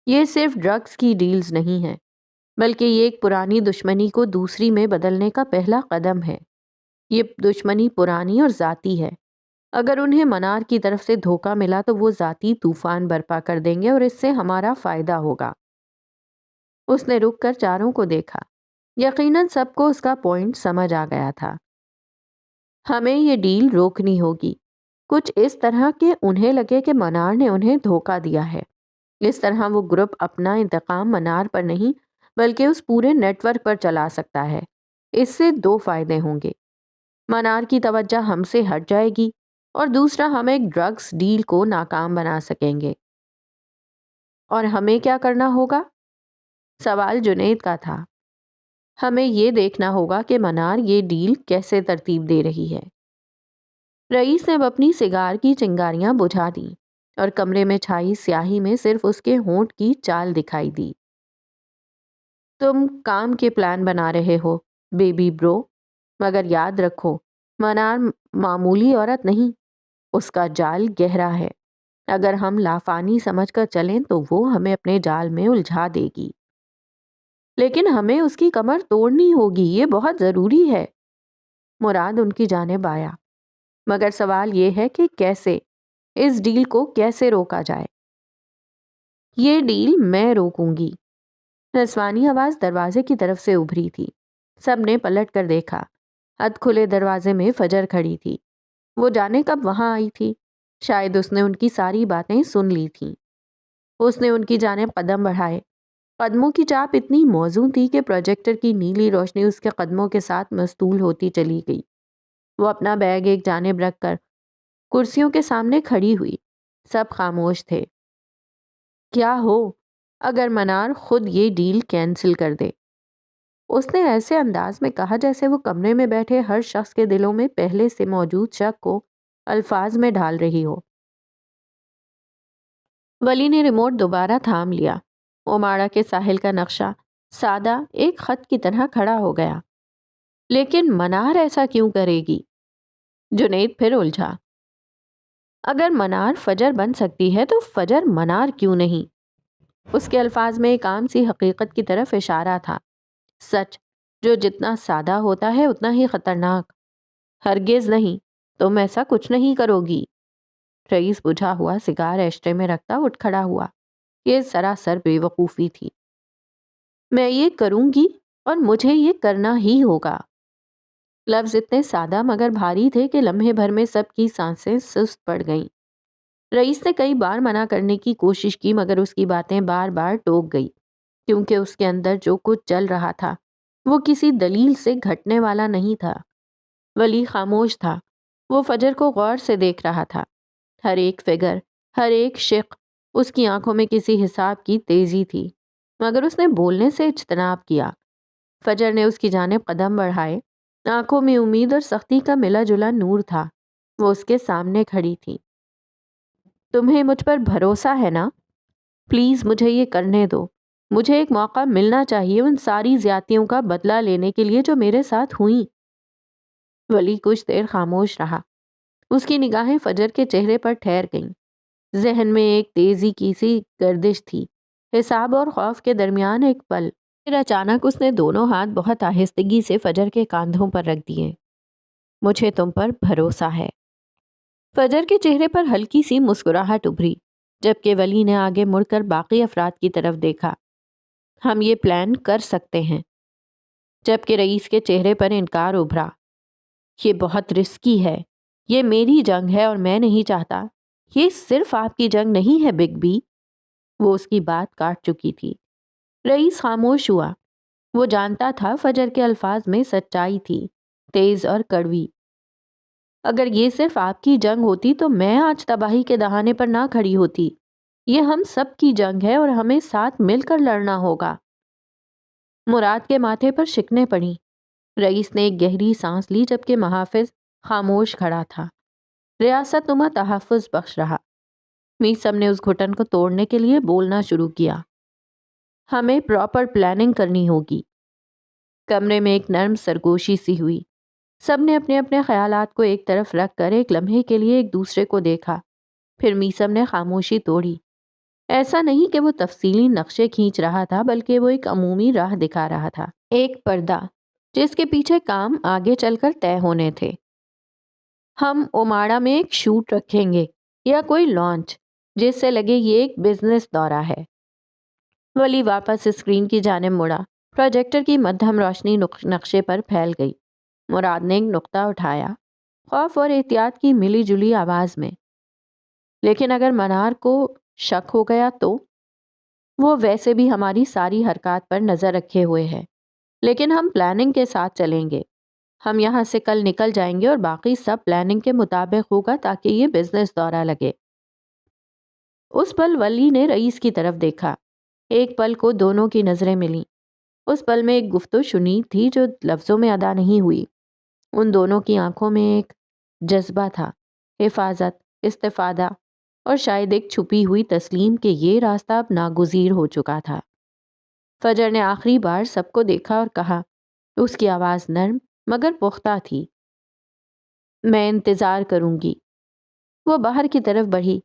یہ صرف ڈرگز کی ڈیلز نہیں ہیں، بلکہ یہ ایک پرانی دشمنی کو دوسری میں بدلنے کا پہلا قدم ہے۔ یہ دشمنی پرانی اور ذاتی ہے۔ اگر انہیں منار کی طرف سے دھوکہ ملا تو وہ ذاتی طوفان برپا کر دیں گے اور اس سے ہمارا فائدہ ہوگا۔ اس نے رک کر چاروں کو دیکھا۔ یقیناً سب کو اس کا پوائنٹ سمجھ آ گیا تھا۔ ہمیں یہ ڈیل روکنی ہوگی، کچھ اس طرح کہ انہیں لگے کہ منار نے انہیں دھوکہ دیا ہے۔ اس طرح وہ گروپ اپنا انتقام منار پر نہیں بلکہ اس پورے نیٹ ورک پر چلا سکتا ہے۔ اس سے دو فائدے ہوں گے، منار کی توجہ ہم سے ہٹ جائے گی اور دوسرا ہم ایک ڈرگز ڈیل کو ناکام بنا سکیں گے۔ اور ہمیں کیا کرنا ہوگا؟ سوال جنید کا تھا۔ ہمیں یہ دیکھنا ہوگا کہ منار یہ ڈیل کیسے ترتیب دے رہی ہے۔ رئیس نے اب اپنی سگار کی چنگاریاں بجھا دیں اور کمرے میں چھائی سیاہی میں صرف اس کے ہونٹ کی چال دکھائی دی۔ تم کام کے پلان بنا رہے ہو بیبی برو، مگر یاد رکھو منار معمولی عورت نہیں، اس کا جال گہرا ہے۔ اگر ہم لافانی سمجھ کر چلیں تو وہ ہمیں اپنے جال میں الجھا دے گی، لیکن ہمیں اس کی کمر توڑنی ہوگی، یہ بہت ضروری ہے۔ مراد ان کی جانب آیا۔ مگر سوال یہ ہے کہ کیسے، اس ڈیل کو کیسے روکا جائے؟ یہ ڈیل میں روکوں گی۔ نسوانی آواز دروازے کی طرف سے ابھری تھی۔ سب نے پلٹ کر دیکھا۔ اد کھلے دروازے میں فجر کھڑی تھی۔ وہ جانے کب وہاں آئی تھی؟ شاید اس نے ان کی ساری باتیں سن لی تھیں۔ اس نے ان کی جانب قدم بڑھائے۔ قدموں کی چاپ اتنی موزوں تھی کہ پروجیکٹر کی نیلی روشنی اس کے قدموں کے ساتھ مستول ہوتی چلی گئی۔ وہ اپنا بیگ ایک جانب رکھ کر کرسیوں کے سامنے کھڑی ہوئی۔ سب خاموش تھے۔ کیا ہو اگر منار خود یہ ڈیل کینسل کر دے؟ اس نے ایسے انداز میں کہا جیسے وہ کمرے میں بیٹھے ہر شخص کے دلوں میں پہلے سے موجود شک کو الفاظ میں ڈال رہی ہو۔ ولی نے ریموٹ دوبارہ تھام لیا۔ اوماڑا کے ساحل کا نقشہ سادہ ایک خط کی طرح کھڑا ہو گیا۔ لیکن منار ایسا کیوں کرے گی؟ جنید پھر الجھا۔ اگر منار فجر بن سکتی ہے تو فجر منار کیوں نہیں؟ اس کے الفاظ میں ایک عام سی حقیقت کی طرف اشارہ تھا، سچ جو جتنا سادہ ہوتا ہے اتنا ہی خطرناک۔ ہرگز نہیں، تم ایسا کچھ نہیں کرو گی۔ رئیس بجھا ہوا سگار ایشٹرے میں رکھتا اٹھ کھڑا ہوا۔ یہ سراسر بے وقوفی تھی۔ میں یہ کروں گی اور مجھے یہ کرنا ہی ہوگا۔ لفظ اتنے سادہ مگر بھاری تھے کہ لمحے بھر میں سب کی سانسیں سست پڑ گئیں۔ رئیس نے کئی بار منع کرنے کی کوشش کی مگر اس کی باتیں بار بار ٹوک گئی، کیونکہ اس کے اندر جو کچھ چل رہا تھا وہ کسی دلیل سے گھٹنے والا نہیں تھا۔ ولی خاموش تھا۔ وہ فجر کو غور سے دیکھ رہا تھا۔ ہر ایک فگر، ہر ایک شق، اس کی آنکھوں میں کسی حساب کی تیزی تھی، مگر اس نے بولنے سے اجتناب کیا۔ فجر نے اس کی جانب قدم بڑھائے۔ آنکھوں میں امید اور سختی کا ملا جلا نور تھا۔ وہ اس کے سامنے کھڑی تھی۔ تمہیں مجھ پر بھروسہ ہے نا؟ پلیز مجھے یہ کرنے دو۔ مجھے ایک موقع ملنا چاہیے ان ساری زیادتیوں کا بدلہ لینے کے لیے جو میرے ساتھ ہوئیں۔ ولی کچھ دیر خاموش رہا۔ اس کی نگاہیں فجر کے چہرے پر ٹھہر گئیں۔ ذہن میں ایک تیزی کی سی گردش تھی، حساب اور خوف کے درمیان ایک پل۔ پھر اچانک اس نے دونوں ہاتھ بہت آہستگی سے فجر کے کاندھوں پر رکھ دیے۔ مجھے تم پر بھروسہ ہے۔ فجر کے چہرے پر ہلکی سی مسکراہٹ ابھری، جبکہ ولی نے آگے مڑ کر باقی افراد کی طرف دیکھا۔ ہم یہ پلان کر سکتے ہیں۔ جبکہ رئیس کے چہرے پر انکار ابھرا۔ یہ بہت رسکی ہے۔ یہ میری جنگ ہے اور میں نہیں چاہتا۔ یہ صرف آپ کی جنگ نہیں ہے بگ بی۔ وہ اس کی بات کاٹ چکی تھی۔ رئیس خاموش ہوا۔ وہ جانتا تھا فجر کے الفاظ میں سچائی تھی، تیز اور کڑوی۔ اگر یہ صرف آپ کی جنگ ہوتی تو میں آج تباہی کے دہانے پر نہ کھڑی ہوتی۔ یہ ہم سب کی جنگ ہے اور ہمیں ساتھ مل کر لڑنا ہوگا۔ مراد کے ماتھے پر شکنیں پڑیں۔ رئیس نے ایک گہری سانس لی جبکہ محافظ خاموش کھڑا تھا۔ ریاست نما تحفظ بخش رہا۔ میثم نے اس گھٹن کو توڑنے کے لیے بولنا شروع کیا۔ ہمیں پراپر پلاننگ کرنی ہوگی۔ کمرے میں ایک نرم سرگوشی سی ہوئی۔ سب نے اپنے اپنے خیالات کو ایک طرف رکھ کر ایک لمحے کے لیے ایک دوسرے کو دیکھا۔ پھر میثم نے خاموشی توڑی۔ ایسا نہیں کہ وہ تفصیلی نقشے کھینچ رہا تھا، بلکہ وہ ایک عمومی راہ دکھا رہا تھا، ایک پردہ جس کے پیچھے کام آگے چل کر طے ہونے تھے۔ ہم اوماڑا میں ایک شوٹ رکھیں گے یا کوئی لانچ جس سے لگے یہ ایک بزنس دورہ ہے۔ ولی واپس اسکرین کی جانب مڑا۔ پروجیکٹر کی مدھم روشنی نقشے پر پھیل گئی۔ مراد نے ایک نقطہ اٹھایا، خوف اور احتیاط کی ملی جلی آواز میں۔ لیکن اگر منار کو شک ہو گیا تو؟ وہ ویسے بھی ہماری ساری حرکات پر نظر رکھے ہوئے ہے، لیکن ہم پلاننگ کے ساتھ چلیں گے۔ ہم یہاں سے کل نکل جائیں گے اور باقی سب پلاننگ کے مطابق ہوگا تاکہ یہ بزنس دورہ لگے۔ اس پل ولی نے رئیس کی طرف دیکھا۔ ایک پل کو دونوں کی نظریں ملیں۔ اس پل میں ایک گفتگو شنید تھی جو لفظوں میں ادا نہیں ہوئی۔ ان دونوں کی آنکھوں میں ایک جذبہ تھا، حفاظت، استفادہ اور شاید ایک چھپی ہوئی تسلیم کہ یہ راستہ اب ناگزیر ہو چکا تھا۔ فجر نے آخری بار سب کو دیکھا اور کہا، اس کی آواز نرم مگر پختہ تھی، میں انتظار کروں گی۔ وہ باہر کی طرف بڑھی۔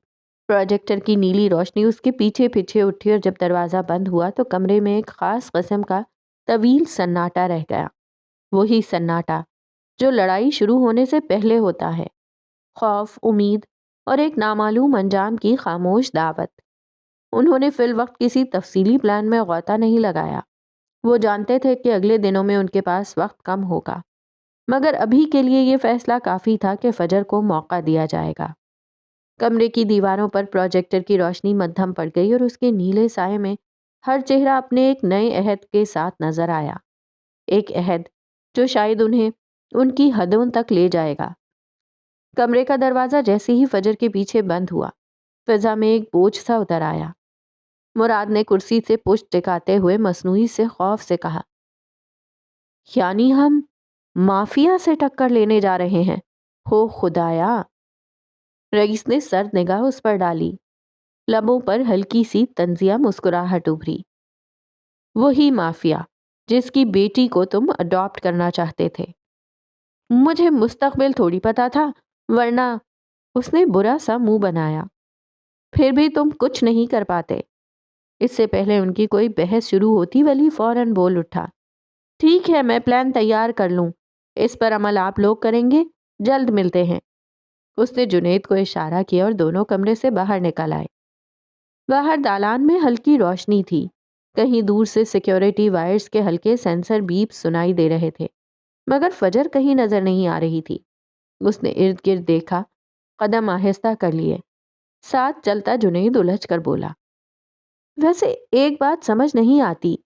پروجیکٹر کی نیلی روشنی اس کے پیچھے پیچھے اٹھی اور جب دروازہ بند ہوا تو کمرے میں ایک خاص قسم کا طویل سناٹا رہ گیا۔ وہی سناٹا جو لڑائی شروع ہونے سے پہلے ہوتا ہے، خوف، امید اور ایک نامعلوم انجام کی خاموش دعوت۔ انہوں نے فی الوقت کسی تفصیلی پلان میں غوطہ نہیں لگایا۔ وہ جانتے تھے کہ اگلے دنوں میں ان کے پاس وقت کم ہوگا، مگر ابھی کے لیے یہ فیصلہ کافی تھا کہ فجر کو موقع دیا جائے گا۔ کمرے کی دیواروں پر پروجیکٹر کی روشنی مدھم پڑ گئی اور اس کے نیلے سائے میں ہر چہرہ اپنے ایک نئے عہد کے ساتھ نظر آیا، ایک عہد جو شاید انہیں ان کی حدوں تک لے جائے گا۔ کمرے کا دروازہ جیسے ہی فجر کے پیچھے بند ہوا، فضا میں ایک بوجھ سا اتر آیا۔ مراد نے کرسی سے پشت ٹکاتے ہوئے مصنوعی سے خوف سے کہا، یعنی ہم مافیا سے ٹکر لینے جا رہے ہیں؟ ہو خدایا! رئیس نے سرد نگاہ اس پر ڈالی۔ لبوں پر ہلکی سی طنزیہ مسکراہٹ ابھری۔ وہی مافیا جس کی بیٹی کو تم اڈاپٹ کرنا چاہتے تھے۔ مجھے مستقبل تھوڑی پتا تھا، ورنہ اس نے برا سا منہ بنایا۔ پھر بھی تم کچھ نہیں کر پاتے۔ اس سے پہلے ان کی کوئی بحث شروع ہوتی ولی فوراً بول اٹھا، ٹھیک ہے، میں پلان تیار کر لوں، اس پر عمل آپ لوگ کریں گے، جلد ملتے ہیں۔ اس نے جنید کو اشارہ کیا اور دونوں کمرے سے باہر نکل آئے۔ باہر دالان میں ہلکی روشنی تھی، کہیں دور سے سیکیورٹی وائرز کے ہلکے سینسر بیپ سنائی دے رہے تھے، مگر فجر کہیں نظر نہیں آ رہی تھی۔ اس نے ارد گرد دیکھا، قدم آہستہ کر لیے۔ ساتھ چلتا جنید الجھ کر بولا، ویسے ایک بات سمجھ نہیں آتی،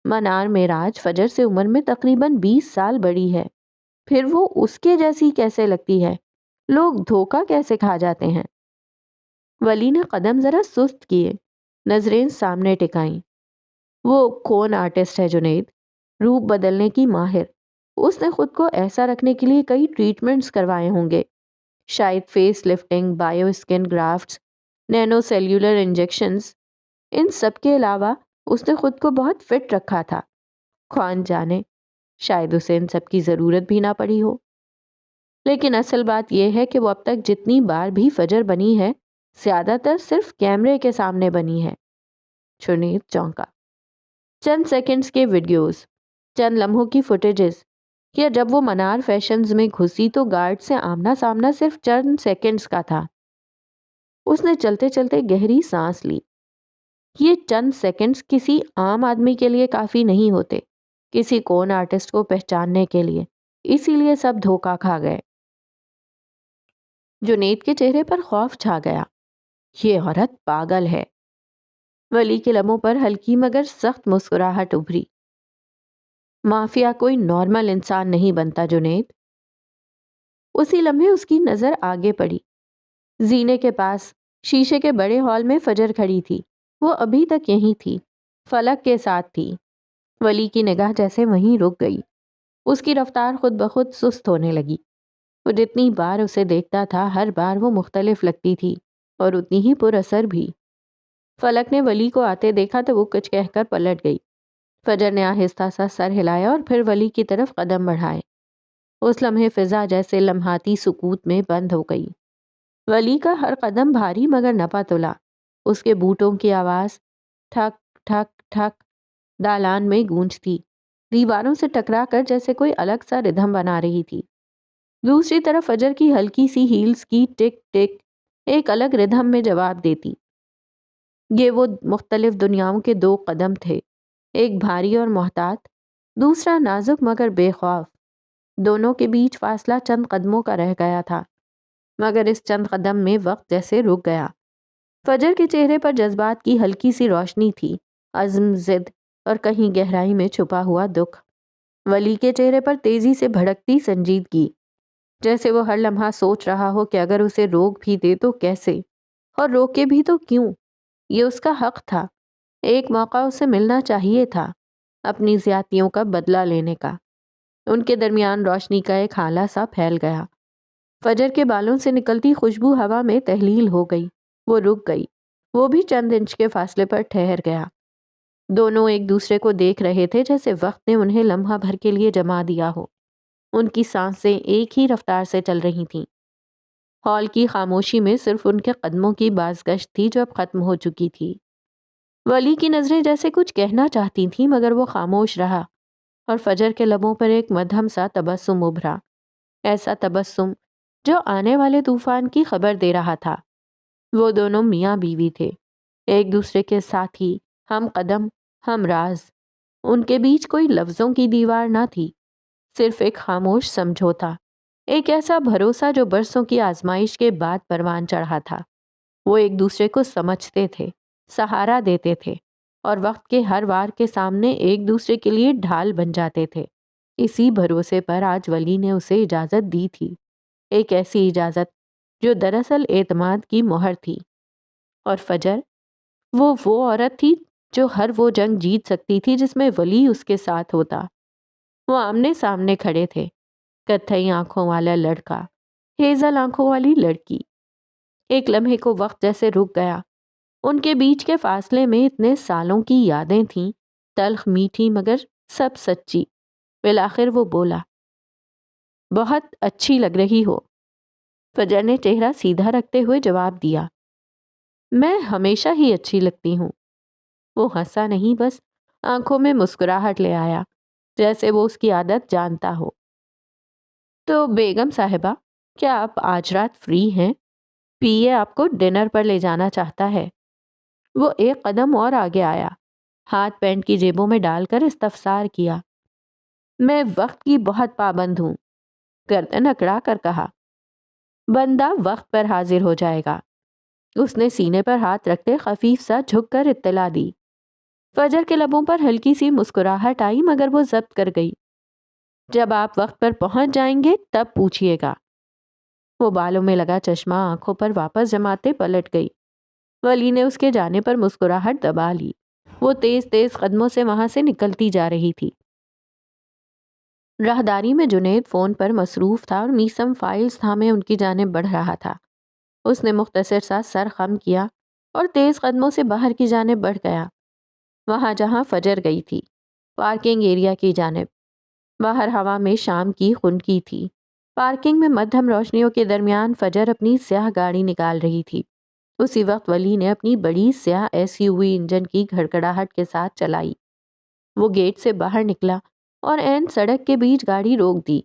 منار معراج فجر سے عمر میں تقریباً 20 سال بڑی ہے، پھر وہ اس کے جیسی کیسے لگتی ہے؟ لوگ دھوکہ کیسے کھا جاتے ہیں؟ ولی نے قدم ذرا سست کیے، نظریں سامنے ٹکائیں۔ وہ کون آرٹسٹ ہے جنید؟ روپ بدلنے کی ماہر۔ اس نے خود کو ایسا رکھنے کے لیے کئی ٹریٹمنٹس کروائے ہوں گے، شاید face lifting, bio skin grafts, nano cellular injections. ان سب کے علاوہ اس نے خود کو بہت فٹ رکھا تھا۔ کون جانے، شاید اسے ان سب کی ضرورت بھی نہ پڑی ہو۔ لیکن اصل بات یہ ہے کہ وہ اب تک جتنی بار بھی فجر بنی ہے، زیادہ تر صرف کیمرے کے سامنے بنی ہے۔ جنید چونکا۔ چند سیکنڈز کے ویڈیوز، چند لمحوں کی فوٹیجز، یا جب وہ منار فیشنز میں گھسی تو گارڈ سے آمنا سامنا صرف چند سیکنڈز کا تھا۔ اس نے چلتے چلتے گہری سانس لی۔ یہ چند سیکنڈز کسی عام آدمی کے لیے کافی نہیں ہوتے، کسی کون آرٹسٹ کو پہچاننے کے لیے، اسی لیے سب دھوکا کھا گئے۔ جنید کے چہرے پر خوف چھا گیا۔ یہ عورت پاگل ہے۔ ولی کے لبوں پر ہلکی مگر سخت مسکراہٹ ابھری۔ مافیا کوئی نارمل انسان نہیں بنتا جنید۔ اسی لمحے اس کی نظر آگے پڑی۔ زینے کے پاس شیشے کے بڑے ہال میں فجر کھڑی تھی۔ وہ ابھی تک یہیں تھی، فلک کے ساتھ تھی۔ ولی کی نگاہ جیسے وہیں رک گئی۔ اس کی رفتار خود بخود سست ہونے لگی۔ وہ جتنی بار اسے دیکھتا تھا ہر بار وہ مختلف لگتی تھی اور اتنی ہی پر اثر بھی۔ فلک نے ولی کو آتے دیکھا تو وہ کچھ کہہ کر پلٹ گئی۔ فجر نے آہستہ سا سر ہلایا اور پھر ولی کی طرف قدم بڑھائے۔ اس لمحے فضا جیسے لمحاتی سکوت میں بند ہو گئی۔ ولی کا ہر قدم بھاری مگر نپا تلا۔ اس کے بوٹوں کی آواز ٹھک ٹھک ٹھک دالان میں گونجتی، دیواروں سے ٹکرا کر جیسے کوئی الگ سا ردھم بنا رہی تھی۔ دوسری طرف فجر کی ہلکی سی ہیلز کی ٹک ٹک ایک الگ ردھم میں جواب دیتی۔ یہ وہ مختلف دنیاؤں کے دو قدم تھے، ایک بھاری اور محتاط، دوسرا نازک مگر بے خوف۔ دونوں کے بیچ فاصلہ چند قدموں کا رہ گیا تھا، مگر اس چند قدم میں وقت جیسے رک گیا۔ فجر کے چہرے پر جذبات کی ہلکی سی روشنی تھی، عزم، ضد اور کہیں گہرائی میں چھپا ہوا دکھ۔ ولی کے چہرے پر تیزی سے بھڑکتی سنجیدگی، جیسے وہ ہر لمحہ سوچ رہا ہو کہ اگر اسے روک بھی دے تو کیسے، اور روکے بھی تو کیوں؟ یہ اس کا حق تھا، ایک موقع اسے ملنا چاہیے تھا اپنی زیادتیوں کا بدلہ لینے کا۔ ان کے درمیان روشنی کا ایک ہالہ سا پھیل گیا۔ فجر کے بالوں سے نکلتی خوشبو ہوا میں تحلیل ہو گئی۔ وہ رک گئی، وہ بھی چند انچ کے فاصلے پر ٹھہر گیا۔ دونوں ایک دوسرے کو دیکھ رہے تھے جیسے وقت نے انہیں لمحہ بھر کے لیے جما دیا ہو۔ ان کی سانسیں ایک ہی رفتار سے چل رہی تھیں۔ ہال کی خاموشی میں صرف ان کے قدموں کی بازگشت تھی جو اب ختم ہو چکی تھی۔ ولی کی نظریں جیسے کچھ کہنا چاہتی تھیں مگر وہ خاموش رہا، اور فجر کے لبوں پر ایک مدھم سا تبسم ابھرا، ایسا تبسم جو آنے والے طوفان کی خبر دے رہا تھا۔ وہ دونوں میاں بیوی تھے، ایک دوسرے کے ساتھی، ہم قدم، ہم راز۔ ان کے بیچ کوئی لفظوں کی دیوار نہ تھی، صرف ایک خاموش سمجھوتا، ایک ایسا بھروسہ جو برسوں کی آزمائش کے بعد پروان چڑھا تھا۔ وہ ایک دوسرے کو سمجھتے تھے، سہارا دیتے تھے، اور وقت کے ہر وار کے سامنے ایک دوسرے کے لیے ڈھال بن جاتے تھے۔ اسی بھروسے پر آج ولی نے اسے اجازت دی تھی، ایک ایسی اجازت جو دراصل اعتماد کی مہر تھی۔ اور فجر، وہ عورت تھی جو ہر وہ جنگ جیت سکتی تھی جس میں ولی اس کے ساتھ ہوتا۔ وہ آمنے سامنے کھڑے تھے، کتھئی آنکھوں والا لڑکا، ہیزل آنکھوں والی لڑکی۔ ایک لمحے کو وقت جیسے رک گیا۔ ان کے بیچ کے فاصلے میں اتنے سالوں کی یادیں تھیں، تلخ میٹھی مگر سب سچی۔ بالآخر وہ بولا، بہت اچھی لگ رہی ہو۔ فجر نے چہرہ سیدھا رکھتے ہوئے جواب دیا، میں ہمیشہ ہی اچھی لگتی ہوں۔ وہ ہنسا نہیں، بس آنکھوں میں مسکراہٹ لے آیا، جیسے وہ اس کی عادت جانتا ہو۔ تو بیگم صاحبہ، کیا آپ آج رات فری ہیں؟ پیے آپ کو ڈنر پر لے جانا چاہتا ہے۔ وہ ایک قدم اور آگے آیا، ہاتھ پینٹ کی جیبوں میں ڈال کر استفسار کیا۔ میں وقت کی بہت پابند ہوں، گردن اکڑا کر کہا۔ بندہ وقت پر حاضر ہو جائے گا۔ اس نے سینے پر ہاتھ رکھتے خفیف سا جھک کر اطلاع دی۔ فجر کے لبوں پر ہلکی سی مسکراہٹ آئی مگر وہ ضبط کر گئی۔ جب آپ وقت پر پہنچ جائیں گے تب پوچھیے گا۔ وہ بالوں میں لگا چشمہ آنکھوں پر واپس جماتے پلٹ گئی۔ ولی نے اس کے جانے پر مسکراہٹ دبا لی۔ وہ تیز تیز قدموں سے وہاں سے نکلتی جا رہی تھی۔ راہداری میں جنید فون پر مصروف تھا اور میسم فائلز تھامے ان کی جانب بڑھ رہا تھا۔ اس نے مختصر سا سر خم کیا اور تیز قدموں سے باہر کی جانب بڑھ گیا، وہاں جہاں فجر گئی تھی، پارکنگ ایریا کی جانب۔ باہر ہوا میں شام کی خنکی تھی۔ پارکنگ میں مدھم روشنیوں کے درمیان فجر اپنی سیاہ گاڑی نکال رہی تھی۔ اسی وقت ولی نے اپنی بڑی سیاہ SUV انجن کی گھڑگھڑاہٹ کے ساتھ چلائی۔ وہ گیٹ سے باہر نکلا اور عین سڑک کے بیچ گاڑی روک دی۔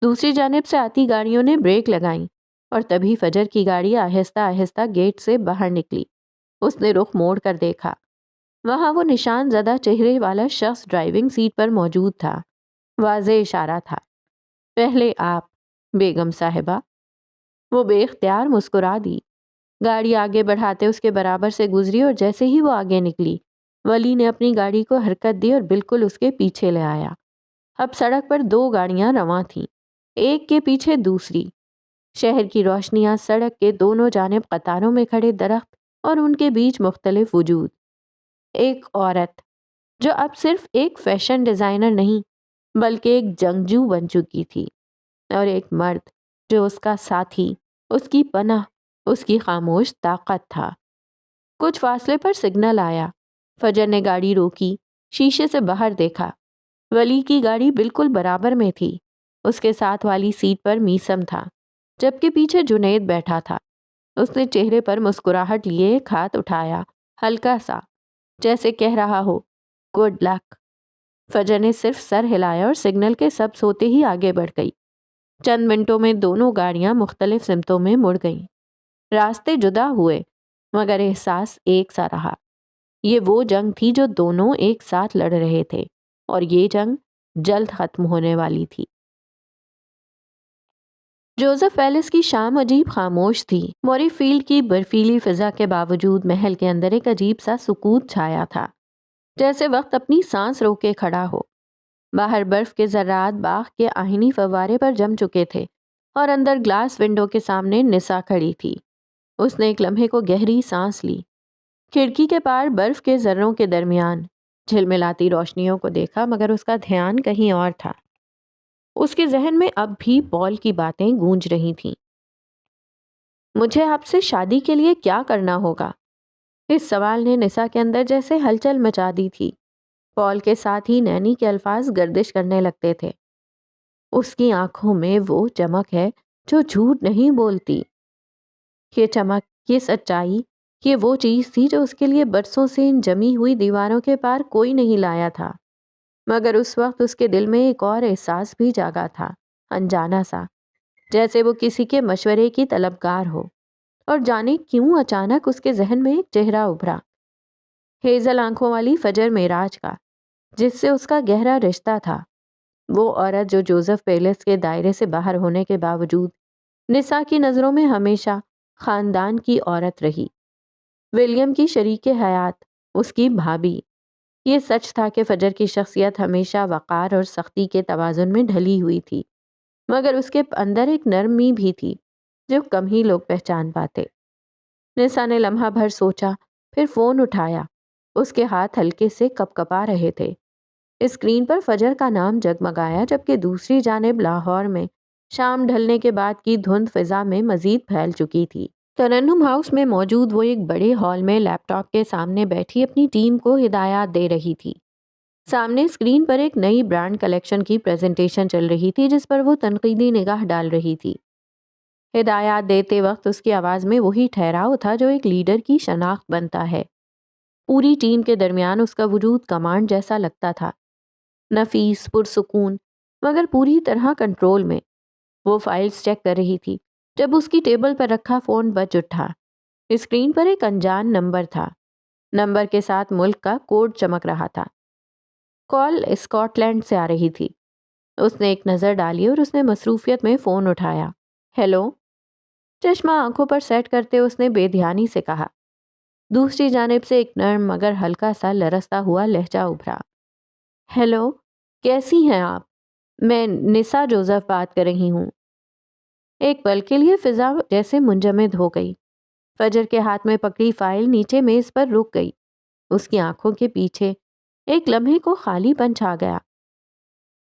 دوسری جانب سے آتی گاڑیوں نے بریک لگائیں اور تبھی فجر کی گاڑی آہستہ آہستہ گیٹ سے باہر نکلی۔ اس نے رخ موڑ کر دیکھا، وہاں وہ نشان زدہ چہرے والا شخص ڈرائیونگ سیٹ پر موجود تھا۔ واضح اشارہ تھا، پہلے آپ بیگم صاحبہ۔ وہ بے اختیار مسکرا دی۔ گاڑی آگے بڑھاتے اس کے برابر سے گزری اور جیسے ہی وہ آگے نکلی، ولی نے اپنی گاڑی کو حرکت دی اور بالکل اس کے پیچھے لے آیا۔ اب سڑک پر دو گاڑیاں رواں تھیں، ایک کے پیچھے دوسری۔ شہر کی روشنیاں، سڑک کے دونوں جانب قطاروں میں کھڑے درخت اور ان کے بیچ مختلف وجود. ایک عورت جو اب صرف ایک فیشن ڈیزائنر نہیں بلکہ ایک جنگجو بن چکی تھی، اور ایک مرد جو اس کا ساتھی، اس کی پناہ، اس کی خاموش طاقت تھا. کچھ فاصلے پر سگنل آیا. فجر نے گاڑی روکی، شیشے سے باہر دیکھا. ولی کی گاڑی بالکل برابر میں تھی. اس کے ساتھ والی سیٹ پر میسم تھا، جبکہ پیچھے جنید بیٹھا تھا. اس نے چہرے پر مسکراہٹ لیے ایک ہاتھ اٹھایا، ہلکا سا، جیسے کہہ رہا ہو گڈ لک. فجر نے صرف سر ہلایا اور سگنل کے سب سوتے ہی آگے بڑھ گئی. چند منٹوں میں دونوں گاڑیاں مختلف سمتوں میں مڑ گئیں. راستے جدا ہوئے مگر احساس ایک سا رہا. یہ وہ جنگ تھی جو دونوں ایک ساتھ لڑ رہے تھے، اور یہ جنگ جلد ختم ہونے والی تھی. جوزف پیلس کی شام عجیب خاموش تھی. موری فیلڈ کی برفیلی فضا کے باوجود محل کے اندر ایک عجیب سا سکوت چھایا تھا، جیسے وقت اپنی سانس روکے کھڑا ہو. باہر برف کے ذرات باغ کے آہنی فوارے پر جم چکے تھے، اور اندر گلاس ونڈو کے سامنے نسا کھڑی تھی. اس نے ایک لمحے کو گہری سانس لی. کھڑکی کے پار برف کے ذروں کے درمیان جھلملاتی روشنیوں کو دیکھا، مگر اس کا دھیان کہیں اور تھا. اس کے ذہن میں اب بھی پال کی باتیں گونج رہی تھیں. مجھے آپ سے شادی کے لیے کیا کرنا ہوگا؟ اس سوال نے نسا کے اندر جیسے ہلچل مچا دی تھی. پال کے ساتھ ہی نینی کے الفاظ گردش کرنے لگتے تھے. اس کی آنکھوں میں وہ چمک ہے جو جھوٹ نہیں بولتی. یہ چمک، یہ سچائی، یہ وہ چیز تھی جو اس کے لیے برسوں سے ان جمی ہوئی دیواروں کے پار کوئی نہیں لایا تھا. مگر اس وقت اس کے دل میں ایک اور احساس بھی جاگا تھا، انجانا سا، جیسے وہ کسی کے مشورے کی طلبگار ہو. اور جانے کیوں اچانک اس کے ذہن میں ایک چہرہ ابھرا، ہیزل آنکھوں والی فجر معراج کا، جس سے اس کا گہرا رشتہ تھا. وہ عورت جو جوزف پیلس کے دائرے سے باہر ہونے کے باوجود نسا کی نظروں میں ہمیشہ خاندان کی عورت رہی. ولیم کی شریک حیات، اس کی بھابی. یہ سچ تھا کہ فجر کی شخصیت ہمیشہ وقار اور سختی کے توازن میں ڈھلی ہوئی تھی، مگر اس کے اندر ایک نرمی بھی تھی جو کم ہی لوگ پہچان پاتے. نسا نے لمحہ بھر سوچا، پھر فون اٹھایا. اس کے ہاتھ ہلکے سے کپکپا رہے تھے. اسکرین پر فجر کا نام جگمگایا، جبکہ دوسری جانب لاہور میں شام ڈھلنے کے بعد کی دھند فضا میں مزید پھیل چکی تھی. ترنم ہاؤس میں موجود وہ ایک بڑے ہال میں لیپ ٹاپ کے سامنے بیٹھی اپنی ٹیم کو ہدایات دے رہی تھی. سامنے اسکرین پر ایک نئی برانڈ کلیکشن کی پریزنٹیشن چل رہی تھی، جس پر وہ تنقیدی نگاہ ڈال رہی تھی. ہدایات دیتے وقت اس کی آواز میں وہی ٹھہراؤ تھا جو ایک لیڈر کی شناخت بنتا ہے. پوری ٹیم کے درمیان اس کا وجود کمانڈ جیسا لگتا تھا، نفیس، پرسکون، مگر پوری طرح کنٹرول میں. وہ فائلز چیک کر رہی تھی جب اس کی ٹیبل پر رکھا فون بج اٹھا. اسکرین پر ایک انجان نمبر تھا. نمبر کے ساتھ ملک کا کوڈ چمک رہا تھا. کال اسکاٹ لینڈ سے آ رہی تھی. اس نے ایک نظر ڈالی اور اس نے مصروفیت میں فون اٹھایا. ہیلو. چشمہ آنکھوں پر سیٹ کرتے اس نے بے دھیانی سے کہا. دوسری جانب سے ایک نرم مگر ہلکا سا لرزتا ہوا لہجہ ابھرا. ہیلو، کیسی ہیں آپ؟ میں نسا جوزف بات کر رہی ہوں. ایک پل کے لیے فضا جیسے منجمد ہو گئی. فجر کے ہاتھ میں پکڑی فائل نیچے میز پر رک گئی. اس کی آنکھوں کے پیچھے ایک لمحے کو خالی پن چھا گیا.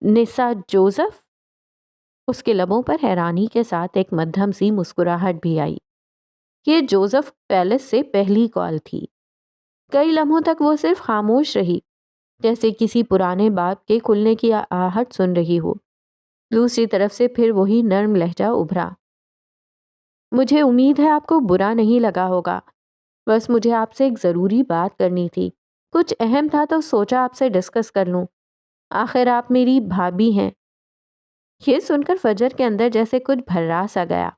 نسا جوزف؟ اس کے لبوں پر حیرانی کے ساتھ ایک مدھم سی مسکراہٹ بھی آئی. یہ جوزف پیلس سے پہلی کال تھی. کئی لمحوں تک وہ صرف خاموش رہی، جیسے کسی پرانے باب کے کھلنے کی آہٹ سن رہی ہو. دوسری طرف سے پھر وہی نرم لہجہ ابھرا. مجھے امید ہے آپ کو برا نہیں لگا ہوگا. بس مجھے آپ سے ایک ضروری بات کرنی تھی. کچھ اہم تھا تو سوچا آپ سے ڈسکس کر لوں. آخر آپ میری بھابی ہیں. یہ سن کر فجر کے اندر جیسے کچھ بھرا سا گیا.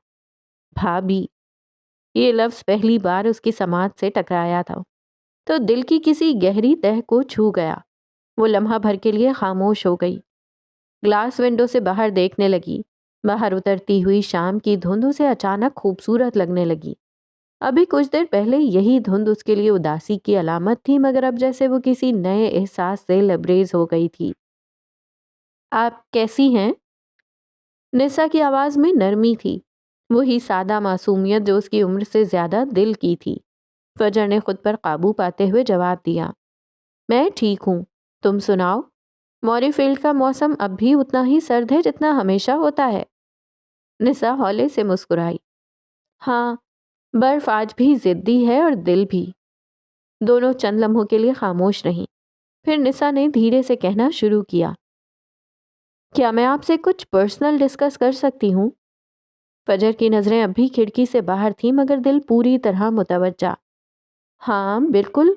بھابی، یہ لفظ پہلی بار اس کی سماعت سے ٹکرایا تھا تو دل کی کسی گہری تہ کو چھو گیا. وہ لمحہ بھر کے لیے خاموش ہو گئی. گلاس ونڈو سے باہر دیکھنے لگی. باہر اترتی ہوئی شام کی دھند اسے اچانک خوبصورت لگنے لگی. ابھی کچھ دیر پہلے یہی دھند اس کے لیے اداسی کی علامت تھی، مگر اب جیسے وہ کسی نئے احساس سے لبریز ہو گئی تھی. آپ کیسی ہیں؟ نسا کی آواز میں نرمی تھی وہی سادہ معصومیت جو اس کی عمر سے زیادہ دل کی تھی۔ فجر نے خود پر قابو پاتے ہوئے جواب دیا، میں ٹھیک ہوں، تم سناؤ؟ موری فیلڈ کا موسم اب بھی اتنا ہی سرد ہے جتنا ہمیشہ ہوتا ہے؟ نسا ہولے سے مسکرائی، ہاں، برف آج بھی ضدی ہے اور دل بھی۔ دونوں چند لمحوں کے لیے خاموش رہیں، پھر نسا نے دھیرے سے کہنا شروع کیا، کیا میں آپ سے کچھ پرسنل ڈسکس کر سکتی ہوں؟ فجر کی نظریں اب بھی کھڑکی سے باہر تھیں مگر دل پوری طرح متوجہ۔ ہاں بالکل،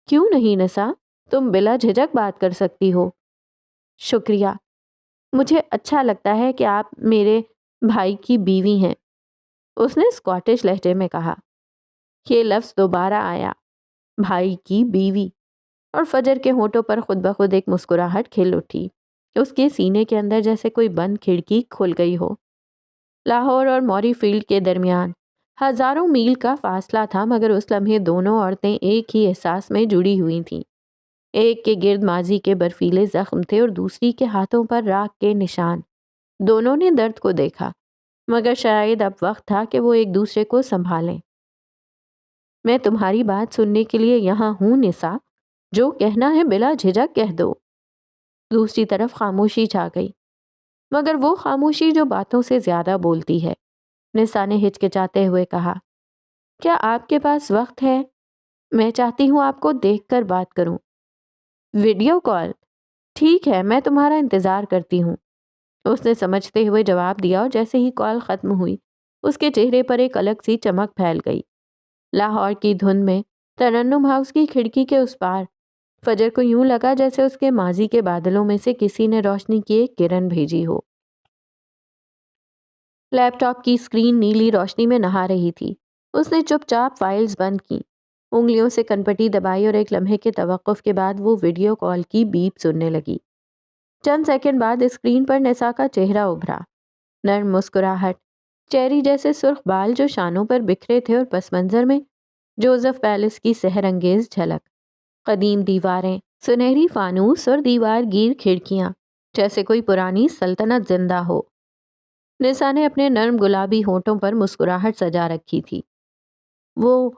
کیوں نہیں نسا، تم بلا جھجک بات کر سکتی ہو۔ شکریہ، مجھے اچھا لگتا ہے کہ آپ میرے بھائی کی بیوی ہیں، اس نے اسکاٹش لہجے میں کہا۔ یہ لفظ دوبارہ آیا، بھائی کی بیوی، اور فجر کے ہونٹوں پر خود بخود ایک مسکراہٹ کھل اٹھی۔ اس کے سینے کے اندر جیسے کوئی بند کھڑکی کھل گئی ہو۔ لاہور اور موری فیلڈ کے درمیان ہزاروں میل کا فاصلہ تھا مگر اس لمحے دونوں عورتیں ایک ہی احساس میں جڑی ہوئی تھیں۔ ایک کے گرد ماضی کے برفیلے زخم تھے اور دوسری کے ہاتھوں پر راکھ کے نشان۔ دونوں نے درد کو دیکھا مگر شاید اب وقت تھا کہ وہ ایک دوسرے کو سنبھالیں۔ میں تمہاری بات سننے کے لیے یہاں ہوں نسا، جو کہنا ہے بلا جھجک کہہ دو۔ دوسری طرف خاموشی چھا گئی، مگر وہ خاموشی جو باتوں سے زیادہ بولتی ہے۔ نسا نے ہچکچاتے ہوئے کہا، کیا آپ کے پاس وقت ہے؟ میں چاہتی ہوں آپ کو دیکھ کر بات کروں۔ Video call? ٹھیک ہے، میں تمہارا انتظار کرتی ہوں، اس نے سمجھتے ہوئے جواب دیا، اور جیسے ہی کال ختم ہوئی اس کے چہرے پر ایک الگ سی چمک پھیل گئی۔ لاہور کی دھند میں ترنم ہاؤس کی کھڑکی کے اس پار فجر کو یوں لگا جیسے اس کے ماضی کے بادلوں میں سے کسی نے روشنی کی ایک کرن بھیجی ہو۔ لیپ ٹاپ کی اسکرین نیلی روشنی میں نہا رہی تھی۔ اس نے چپ چاپ فائلز بند کی، انگلیوں سے کنپٹی دبائی اور ایک لمحے کے توقف کے بعد وہ ویڈیو کال کی بیپ سننے لگی۔ چند سیکنڈ بعد اسکرین پر نسا کا چہرہ ابھرا، نرم مسکراہٹ، چیری جیسے سرخ بال جو شانوں پر بکھرے تھے، اور پس منظر میں جوزف پیلس کی سحر انگیز جھلک، قدیم دیواریں، سنہری فانوس اور دیوار گیر کھڑکیاں، جیسے کوئی پرانی سلطنت زندہ ہو۔ نسا نے اپنے نرم گلابی ہونٹوں پر مسکراہٹ سجا رکھی تھی۔ وہ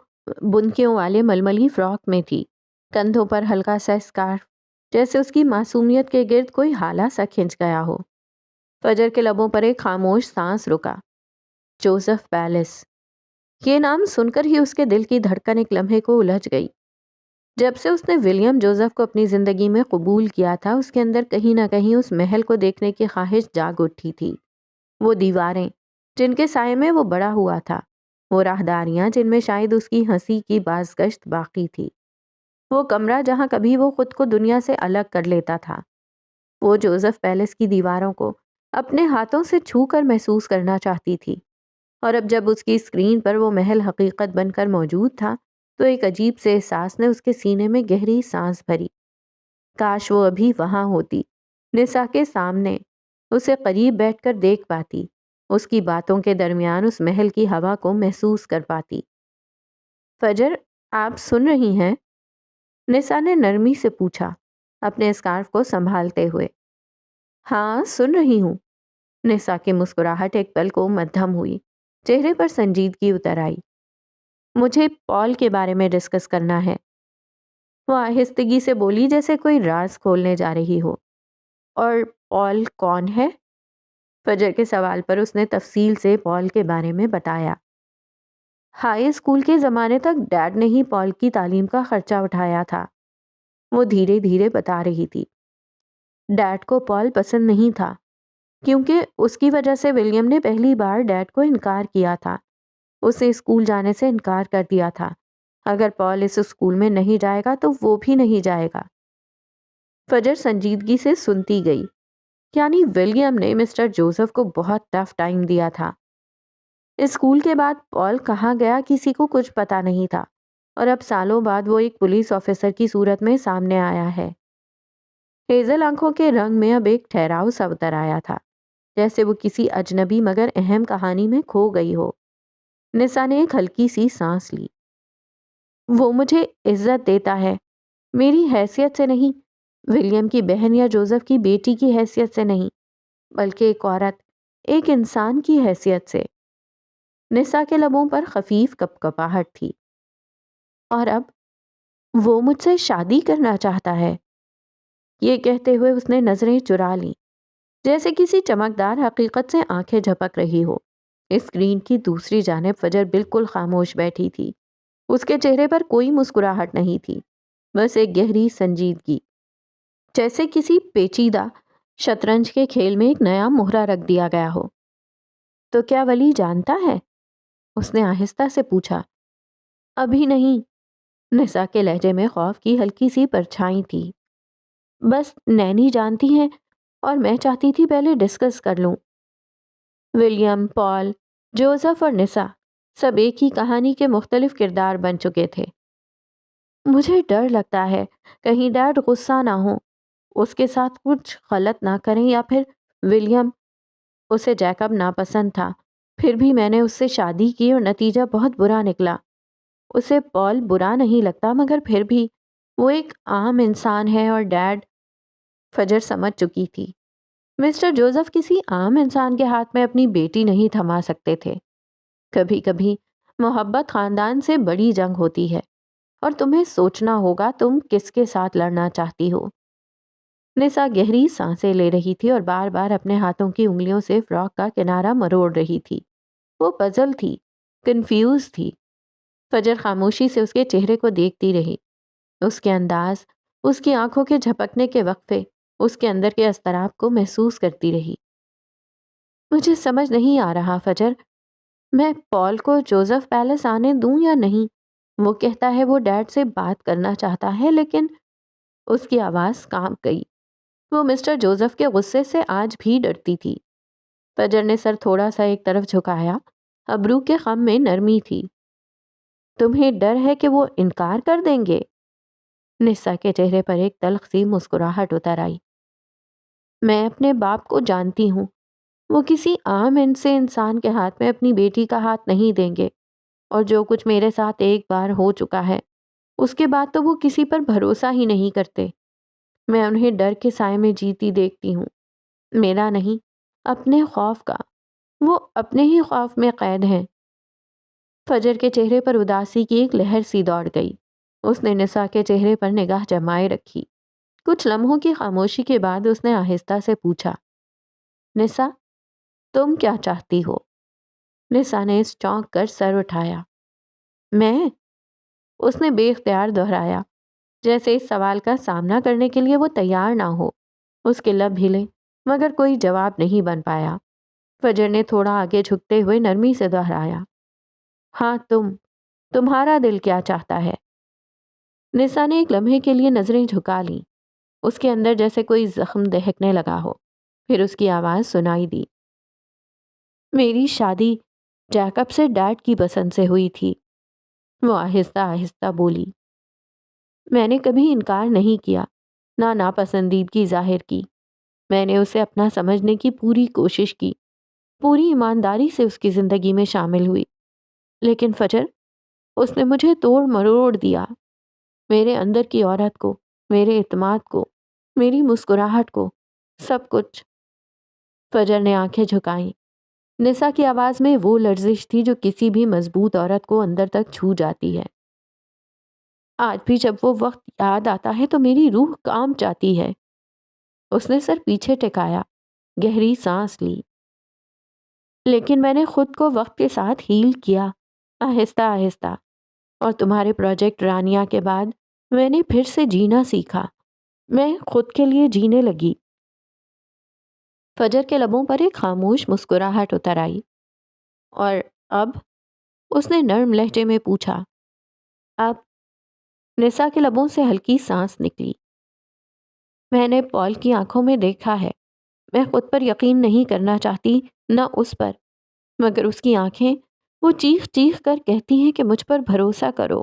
بنکیوں والے ململی فراک میں تھی، کندھوں پر ہلکا سا اسکارف، جیسے اس کی معصومیت کے گرد کوئی ہالہ سا کھنچ گیا ہو۔ فجر کے لبوں پر ایک خاموش سانس رکا۔ جوزف پیلس، یہ نام سن کر ہی اس کے دل کی دھڑکن ایک لمحے کو الجھ گئی۔ جب سے اس نے ولیم جوزف کو اپنی زندگی میں قبول کیا تھا، اس کے اندر کہیں نہ کہیں اس محل کو دیکھنے کی خواہش جاگ اٹھی تھی۔ وہ دیواریں جن کے سائے میں وہ بڑا ہوا تھا، وہ راہداریاں جن میں شاید اس کی ہنسی کی بازگشت باقی تھی، وہ کمرہ جہاں کبھی وہ خود کو دنیا سے الگ کر لیتا تھا۔ وہ جوزف پیلس کی دیواروں کو اپنے ہاتھوں سے چھو کر محسوس کرنا چاہتی تھی، اور اب جب اس کی اسکرین پر وہ محل حقیقت بن کر موجود تھا تو ایک عجیب سے احساس نے اس کے سینے میں گہری سانس بھری۔ کاش وہ ابھی وہاں ہوتی، نسا کے سامنے، اسے قریب بیٹھ کر دیکھ پاتی، اس کی باتوں کے درمیان اس محل کی ہوا کو محسوس کر پاتی۔ فجر، آپ سن رہی ہیں؟ نسا نے نرمی سے پوچھا، اپنے اسکارف کو سنبھالتے ہوئے۔ ہاں سن رہی ہوں۔ نسا کی مسکراہٹ ایک پل کو مدھم ہوئی، چہرے پر سنجیدگی اتر آئی۔ مجھے پال کے بارے میں ڈسکس کرنا ہے، وہ آہستگی سے بولی جیسے کوئی راز کھولنے جا رہی ہو۔ اور پال کون ہے؟ فجر کے سوال پر اس نے تفصیل سے پال کے بارے میں بتایا۔ ہائی اسکول کے زمانے تک ڈیڈ نے ہی پال کی تعلیم کا خرچہ اٹھایا تھا، وہ دھیرے دھیرے بتا رہی تھی۔ ڈیڈ کو پال پسند نہیں تھا، کیونکہ اس کی وجہ سے ولیم نے پہلی بار ڈیڈ کو انکار کیا تھا، اسے اسکول جانے سے انکار کر دیا تھا۔ اگر پال اس اسکول میں نہیں جائے گا تو وہ بھی نہیں جائے گا۔ فجر سنجیدگی سے سنتی گئی، یعنی ولیم نے مسٹر جوزف کو بہت ٹف ٹائم دیا تھا۔ اسکول کے بعد پال کہاں گیا کسی کو کچھ پتا نہیں تھا، اور اب سالوں بعد وہ ایک پولیس آفیسر کی صورت میں سامنے آیا ہے۔ ہیزل آنکھوں کے رنگ میں اب ایک ٹھہراؤ سا اتر آیا تھا، جیسے وہ کسی اجنبی مگر اہم کہانی میں کھو گئی ہو۔ نسا نے ایک ہلکی سی سانس لی۔ وہ مجھے عزت دیتا ہے، میری حیثیت سے نہیں، ولیم کی بہن یا جوزف کی بیٹی کی حیثیت سے نہیں، بلکہ ایک عورت، ایک انسان کی حیثیت سے۔ نسا کے لبوں پر خفیف کپکپاہٹ تھی۔ اور اب وہ مجھ سے شادی کرنا چاہتا ہے؟ یہ کہتے ہوئے اس نے نظریں چرا لیں، جیسے کسی چمکدار حقیقت سے آنکھیں جھپک رہی ہو۔ اسکرین کی دوسری جانب فجر بالکل خاموش بیٹھی تھی۔ اس کے چہرے پر کوئی مسکراہٹ نہیں تھی، بس ایک گہری سنجیدگی، جیسے کسی پیچیدہ شطرنج کے کھیل میں ایک نیا مہرہ رکھ دیا گیا ہو۔ تو کیا ولی جانتا ہے؟ اس نے آہستہ سے پوچھا۔ ابھی نہیں، نسا کے لہجے میں خوف کی ہلکی سی پرچھائی تھی۔ بس نینی جانتی ہیں اور میں چاہتی تھی پہلے ڈسکس کر لوں۔ ولیم، پال، جوزف اور نسا سب ایک ہی کہانی کے مختلف کردار بن چکے تھے۔ مجھے ڈر لگتا ہے کہیں ڈیڈ غصہ نہ ہو، اس کے ساتھ کچھ غلط نہ کریں، یا پھر ولیم، اسے جیکب ناپسند تھا، پھر بھی میں نے اس سے شادی کی اور نتیجہ بہت برا نکلا۔ اسے پال برا نہیں لگتا، مگر پھر بھی وہ ایک عام انسان ہے اور ڈیڈ۔ فجر سمجھ چکی تھی، مسٹر جوزف کسی عام انسان کے ہاتھ میں اپنی بیٹی نہیں تھما سکتے تھے۔ کبھی کبھی محبت خاندان سے بڑی جنگ ہوتی ہے، اور تمہیں سوچنا ہوگا تم کس کے ساتھ لڑنا چاہتی ہو۔ نسا گہری سانسیں لے رہی تھی اور بار بار اپنے ہاتھوں کی انگلیوں سے فراک کا کنارہ مروڑ رہی تھی۔ وہ پزل تھی، کنفیوز تھی۔ فجر خاموشی سے اس کے چہرے کو دیکھتی رہی۔ اس کے انداز، اس کی آنکھوں کے جھپکنے کے وقفے، اس کے اندر کے اضطراب کو محسوس کرتی رہی۔ مجھے سمجھ نہیں آ رہا فجر، میں پال کو جوزف پیلس آنے دوں یا نہیں؟ وہ کہتا ہے وہ ڈیڈ سے بات کرنا چاہتا ہے، لیکن اس کی آواز کانپ گئی۔ وہ مسٹر جوزف کے غصے سے آج بھی ڈرتی تھی۔ فجر نے سر تھوڑا سا ایک طرف جھکایا، ابرو کے خم میں نرمی تھی۔ تمہیں ڈر ہے کہ وہ انکار کر دیں گے؟ نسا کے چہرے پر ایک تلخ سی مسکراہٹ اتر آئی۔ میں اپنے باپ کو جانتی ہوں، وہ کسی عام انسان کے ہاتھ میں اپنی بیٹی کا ہاتھ نہیں دیں گے، اور جو کچھ میرے ساتھ ایک بار ہو چکا ہے، اس کے بعد تو وہ کسی پر بھروسہ ہی نہیں کرتے۔ میں انہیں ڈر کے سائے میں جیتی دیکھتی ہوں، میرا نہیں، اپنے خوف کا۔ وہ اپنے ہی خوف میں قید ہیں۔ فجر کے چہرے پر اداسی کی ایک لہر سی دوڑ گئی۔ اس نے نسا کے چہرے پر نگاہ جمائے رکھی۔ کچھ لمحوں کی خاموشی کے بعد اس نے آہستہ سے پوچھا، نسا، تم کیا چاہتی ہو؟ نسا نے اس چونک کر سر اٹھایا۔ میں؟ اس نے بے اختیار دہرایا، جیسے اس سوال کا سامنا کرنے کے لیے وہ تیار نہ ہو۔ اس کے لب ہلے، مگر کوئی جواب نہیں بن پایا۔ فجر نے تھوڑا آگے جھکتے ہوئے نرمی سے دہرایا، ہاں تمہارا دل کیا چاہتا ہے؟ نسا نے ایک لمحے کے لیے نظریں جھکا لیں۔ اس کے اندر جیسے کوئی زخم دہکنے لگا ہو۔ پھر اس کی آواز سنائی دی، میری شادی جیکب سے ڈیڈ کی پسند سے ہوئی تھی۔ وہ آہستہ آہستہ بولی، میں نے کبھی انکار نہیں کیا، نہ ناپسندیدگی ظاہر کی۔ میں نے اسے اپنا سمجھنے کی پوری کوشش کی، پوری ایمانداری سے اس کی زندگی میں شامل ہوئی۔ لیکن فجر، اس نے مجھے توڑ مروڑ دیا، میرے اندر کی عورت کو، میرے اعتماد کو، میری مسکراہٹ کو، سب کچھ۔ فجر نے آنکھیں جھکائیں۔ نسا کی آواز میں وہ لرزش تھی جو کسی بھی مضبوط عورت کو اندر تک چھو جاتی ہے۔ آج بھی جب وہ وقت یاد آتا ہے تو میری روح کانپ جاتی ہے۔ اس نے سر پیچھے ٹکایا، گہری سانس لی۔ لیکن میں نے خود کو وقت کے ساتھ ہیل کیا، آہستہ آہستہ، اور تمہارے پروجیکٹ رانیہ کے بعد میں نے پھر سے جینا سیکھا۔ میں خود کے لیے جینے لگی۔ فجر کے لبوں پر ایک خاموش مسکراہٹ اتر آئی۔ اور اب؟ اس نے نرم لہجے میں پوچھا۔ اب؟ نسا کے لبوں سے ہلکی سانس نکلی۔ میں نے پال کی آنکھوں میں دیکھا ہے۔ میں خود پر یقین نہیں کرنا چاہتی، نہ اس پر، مگر اس کی آنکھیں، وہ چیخ چیخ کر کہتی ہیں کہ مجھ پر بھروسہ کرو۔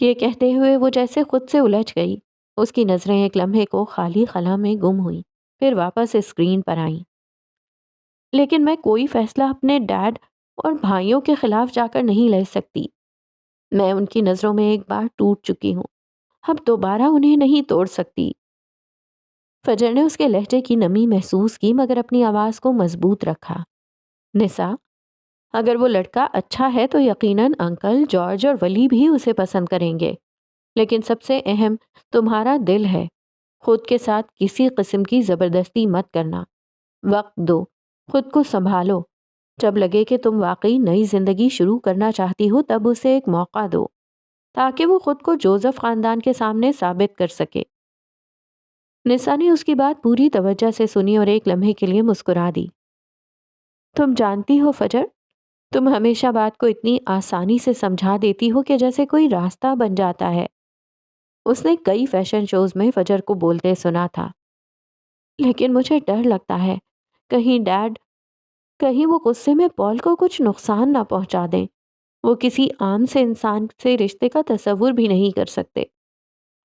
یہ کہتے ہوئے وہ جیسے خود سے الجھ گئی۔ اس کی نظریں ایک لمحے کو خالی خلا میں گم ہوئیں، پھر واپس اسکرین پر آئیں۔ لیکن میں کوئی فیصلہ اپنے ڈیڈ اور بھائیوں کے خلاف جا کر نہیں لے سکتی۔ میں ان کی نظروں میں ایک بار ٹوٹ چکی ہوں، اب دوبارہ انہیں نہیں توڑ سکتی۔ فجر نے اس کے لہجے کی نمی محسوس کی، مگر اپنی آواز کو مضبوط رکھا۔ نسا، اگر وہ لڑکا اچھا ہے تو یقیناً انکل جارج اور ولی بھی اسے پسند کریں گے، لیکن سب سے اہم تمہارا دل ہے۔ خود کے ساتھ کسی قسم کی زبردستی مت کرنا، وقت دو، خود کو سنبھالو۔ جب لگے کہ تم واقعی نئی زندگی شروع کرنا چاہتی ہو تب اسے ایک موقع دو تاکہ وہ خود کو جوزف خاندان کے سامنے ثابت کر سکے۔ نسا نے اس کی بات پوری توجہ سے سنی اور ایک لمحے کے لیے مسکرا دی۔ تم جانتی ہو فجر، تم ہمیشہ بات کو اتنی آسانی سے سمجھا دیتی ہو کہ جیسے کوئی راستہ بن جاتا ہے۔ اس نے کئی فیشن شوز میں فجر کو بولتے سنا تھا، لیکن مجھے ڈر لگتا ہے کہیں وہ غصے میں پال کو کچھ نقصان نہ پہنچا دیں۔ وہ کسی عام سے انسان سے رشتے کا تصور بھی نہیں کر سکتے،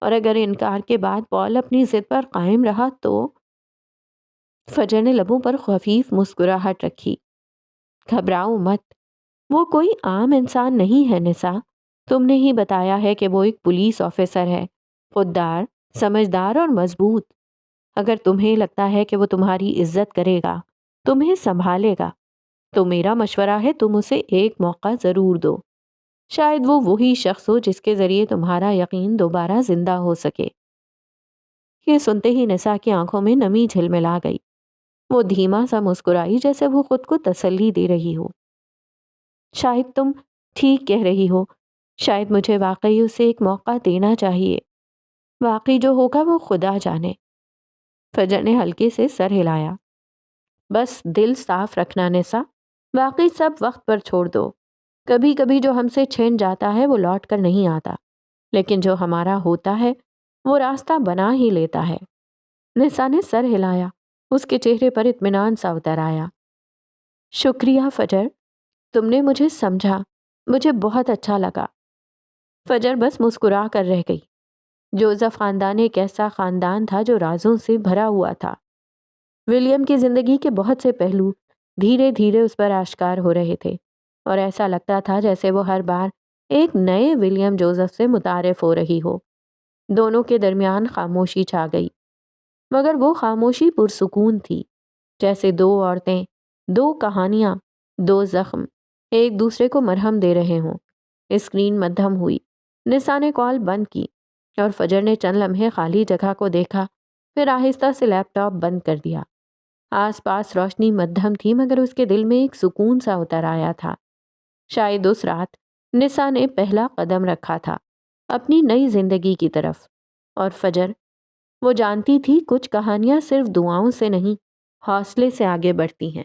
اور اگر انکار کے بعد پال اپنی ضد پر قائم رہا تو… فجر نے لبوں پر خفیف مسکراہٹ رکھی۔ گھبراؤ مت، وہ کوئی عام انسان نہیں ہے نسا۔ تم نے ہی بتایا ہے کہ وہ ایک پولیس آفیسر ہے، خوددار، سمجھدار اور مضبوط۔ اگر تمہیں لگتا ہے کہ وہ تمہاری عزت کرے گا، تمہیں سنبھالے گا، تو میرا مشورہ ہے تم اسے ایک موقع ضرور دو۔ شاید وہ وہی شخص ہو جس کے ذریعے تمہارا یقین دوبارہ زندہ ہو سکے۔ یہ سنتے ہی نسا کی آنکھوں میں نمی جھلملا گئی۔ وہ دھیما سا مسکرائی جیسے وہ خود کو تسلی دے رہی ہو۔ شاید تم ٹھیک کہہ رہی ہو، شاید مجھے واقعی اسے ایک موقع دینا چاہیے۔ واقعی جو ہوگا وہ خدا جانے۔ فجر نے ہلکے سے سر ہلایا۔ بس دل صاف رکھنا نسا، باقی سب وقت پر چھوڑ دو۔ کبھی کبھی جو ہم سے چھن جاتا ہے وہ لوٹ کر نہیں آتا، لیکن جو ہمارا ہوتا ہے وہ راستہ بنا ہی لیتا ہے۔ نسا نے سر ہلایا، اس کے چہرے پر اطمینان سا اتر آیا۔ شکریہ فجر، تم نے مجھے سمجھا، مجھے بہت اچھا لگا۔ فجر بس مسکرا کر رہ گئی۔ جوزف خاندان ایک ایسا خاندان تھا جو رازوں سے بھرا ہوا تھا۔ ولیم کی زندگی کے بہت سے پہلو دھیرے دھیرے اس پر آشکار ہو رہے تھے، اور ایسا لگتا تھا جیسے وہ ہر بار ایک نئے ولیم جوزف سے متعارف ہو رہی ہو۔ دونوں کے درمیان خاموشی چھا گئی، مگر وہ خاموشی پرسکون تھی، جیسے دو عورتیں، دو کہانیاں، دو زخم ایک دوسرے کو مرہم دے رہے ہوں۔ اسکرین مدھم ہوئی، نسا نے کال بند کی اور فجر نے چند لمحے خالی جگہ کو دیکھا، پھر آہستہ سے لیپ ٹاپ بند کر دیا۔ آس پاس روشنی مدھم تھی مگر اس کے دل میں ایک سکون سا اتر آیا تھا۔ شاید اس رات نسا نے پہلا قدم رکھا تھا اپنی نئی زندگی کی طرف، اور فجر، وہ جانتی تھی کچھ کہانیاں صرف دعاؤں سے نہیں، حوصلے سے آگے بڑھتی ہیں۔